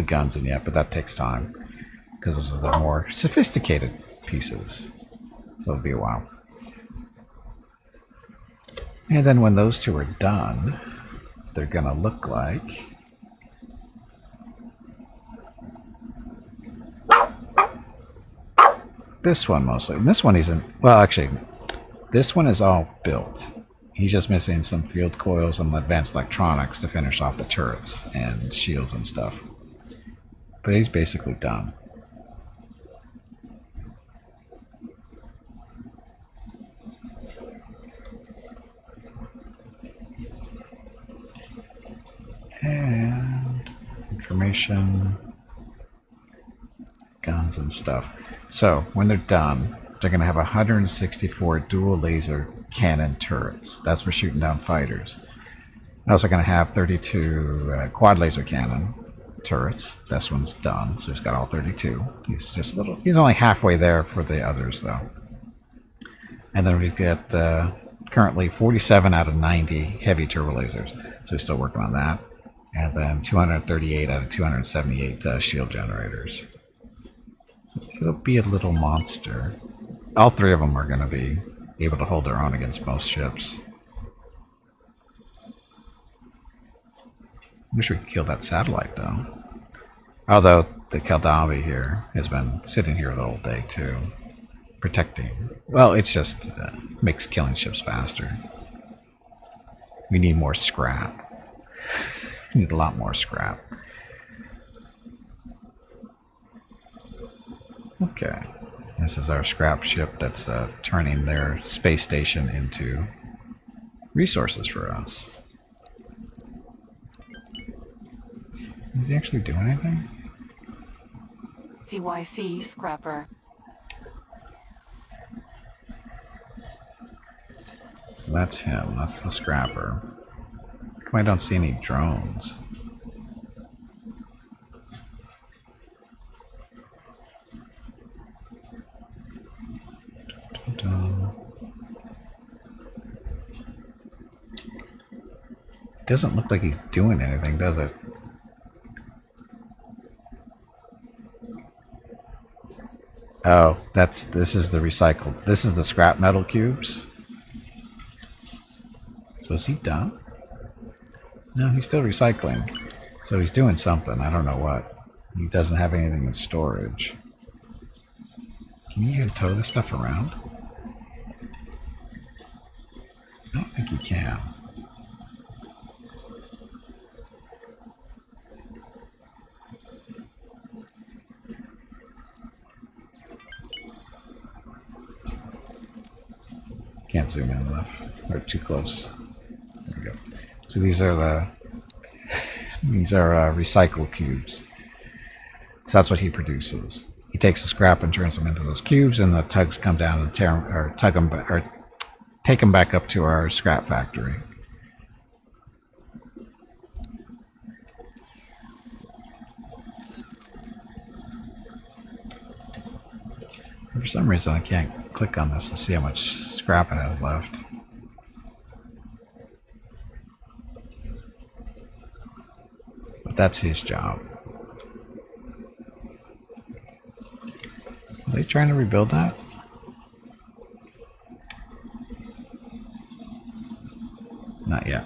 guns in yet, but that takes time because those are the more sophisticated pieces. So it'll be a while. And then when those two are done, they're gonna look like this one mostly. And this one isn't, well, actually, this one is all built. He's just missing some field coils and advanced electronics to finish off the turrets and shields and stuff. But he's basically done. And information, guns and stuff. So when they're done, they're going to have 164 dual laser cannon turrets. That's for shooting down fighters. They're also going to have 32 quad laser cannon turrets. This one's done, so he's got all 32. He's only halfway there for the others, though. And then we've got currently 47 out of 90 heavy turbo lasers, so he's still working on that. And then 238 out of 278 shield generators. It'll be a little monster. All three of them are going to be able to hold their own against most ships. Wish we could kill that satellite, though. Although the nebulon-b here has been sitting here the whole day, too. Protecting. Well, it's just makes killing ships faster. We need more scrap. We need a lot more scrap. Okay. This is our scrap ship that's turning their space station into resources for us. Is he actually doing anything? CYC Scrapper. So that's him. That's the scrapper. How come I don't see any drones? Doesn't look like he's doing anything, does it? Oh, this is the recycled. This is the scrap metal cubes. So is he done? No, he's still recycling. So he's doing something. I don't know what. He doesn't have anything in storage. Can you tow this stuff around? I don't think he can. Can't zoom in enough. We're too close. There we go. So these are recycled cubes. So that's what he produces. He takes the scrap and turns them into those cubes, and the tugs come down and tear 'em, or tug them or take them back up to our scrap factory. For some reason, I can't click on this to see how much scrap it has left. But that's his job. Are they trying to rebuild that? Not yet.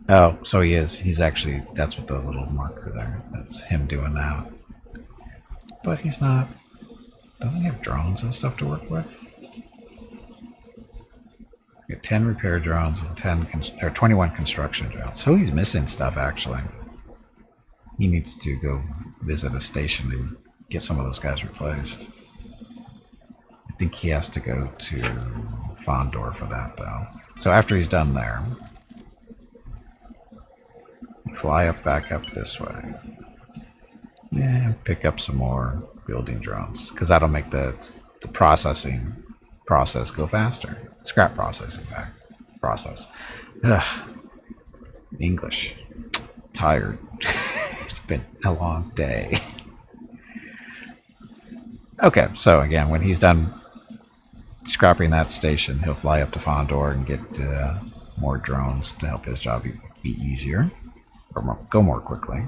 Oh, so he is. He's actually, that's what the little marker there. That's him doing that. But he's not. Doesn't he have drones and stuff to work with? Get 10 repair drones and 21 construction drones. So he's missing stuff actually. He needs to go visit a station and get some of those guys replaced. I think he has to go to Fondor for that though. So after he's done there, fly back up this way. Yeah, pick up some more building drones because that'll make the processing process go faster. Scrap processing process. Ugh. English. Tired. It's been a long day. Okay, so again, when he's done scrapping that station, he'll fly up to Fondor and get more drones to help his job be easier or go more quickly.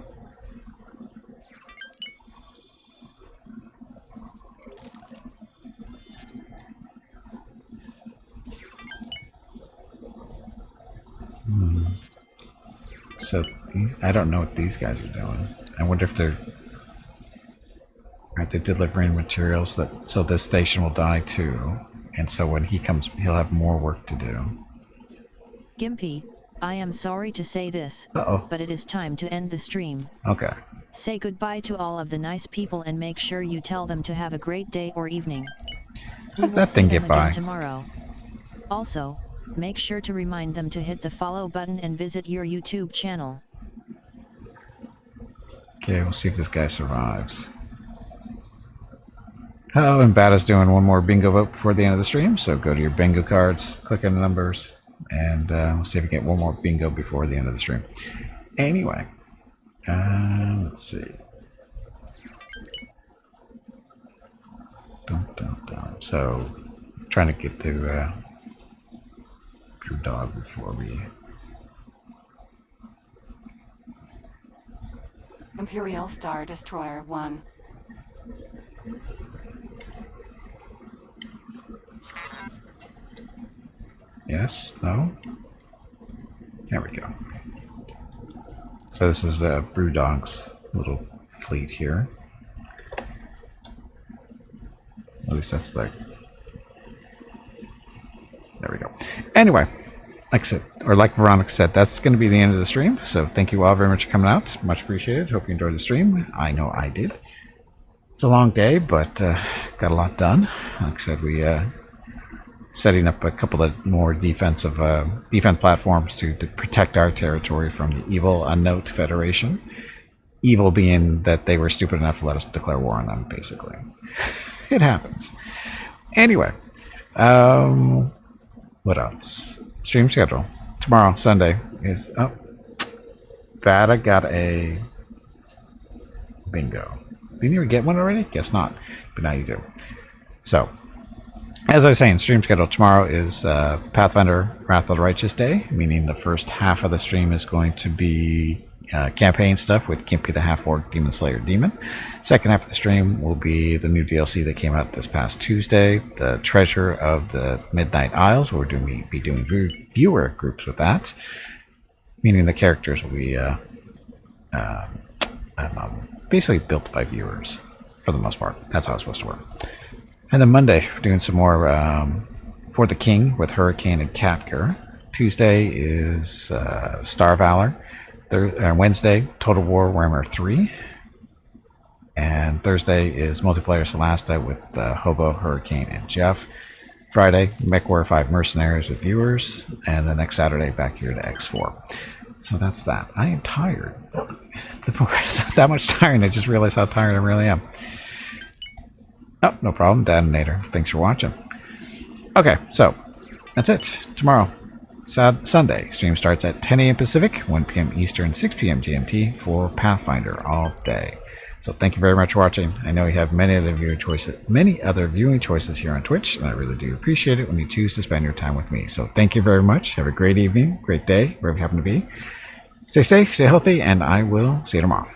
So I don't know what these guys are doing. I wonder if aren't they delivering materials so this station will die too, and so when he comes he'll have more work to do. Gimpy, I am sorry to say this, but it is time to end the stream. Okay. Say goodbye to all of the nice people and make sure you tell them to have a great day or evening. We will see them again tomorrow. Also, make sure to remind them to hit the follow button and visit your YouTube channel. Okay, we'll see if this guy survives. Oh, and Bata's doing one more bingo vote before the end of the stream, so go to your bingo cards, click on the numbers, and we'll see if we get one more bingo before the end of the stream. Anyway, let's see. So, trying to get to Drew Dog before we... Imperial Star Destroyer 1. Yes? No? There we go. So this is Brewdog's little fleet here. At least that's like... There we go. Anyway, like I said, or like Veronica said, that's going to be the end of the stream. So thank you all very much for coming out. Much appreciated. Hope you enjoyed the stream. I know I did. It's a long day, but got a lot done. Like I said, we setting up a couple of more defense platforms to protect our territory from the evil Unknown Federation. Evil being that they were stupid enough to let us declare war on them, basically. It happens. Anyway, what else? Stream schedule. Tomorrow, Sunday, is... Oh, Vada got a bingo. Didn't you get one already? Guess not. But now you do. So, as I was saying, stream schedule tomorrow is Pathfinder Wrath of the Righteous Day, meaning the first half of the stream is going to be campaign stuff with Gimpy the Half-Orc Demon Slayer Demon. Second half of the stream will be the new DLC that came out this past Tuesday, the Treasure of the Midnight Isles. We're be doing viewer groups with that, meaning the characters will be basically built by viewers for the most part. That's how it's supposed to work. And then Monday, we're doing some more For the King with Hurricane and Catger. Tuesday is Star Valor. Wednesday, Total War Warhammer 3. And Thursday is Multiplayer Solasta with Hobo, Hurricane, and Jeff. Friday, MechWar 5 Mercenaries with viewers. And the next Saturday, back here to X4. So that's that. I am tired. That much tiring, I just realized how tired I really am. Oh, no problem. Detonator. Thanks for watching. Okay, so that's it. Tomorrow, Sunday, stream starts at 10 a.m. Pacific, 1 p.m. Eastern, 6 p.m. GMT for Pathfinder all day. So thank you very much for watching. I know you have many other viewing choices here on Twitch, and I really do appreciate it when you choose to spend your time with me. So thank you very much. Have a great evening, great day, wherever you happen to be. Stay safe, stay healthy, and I will see you tomorrow.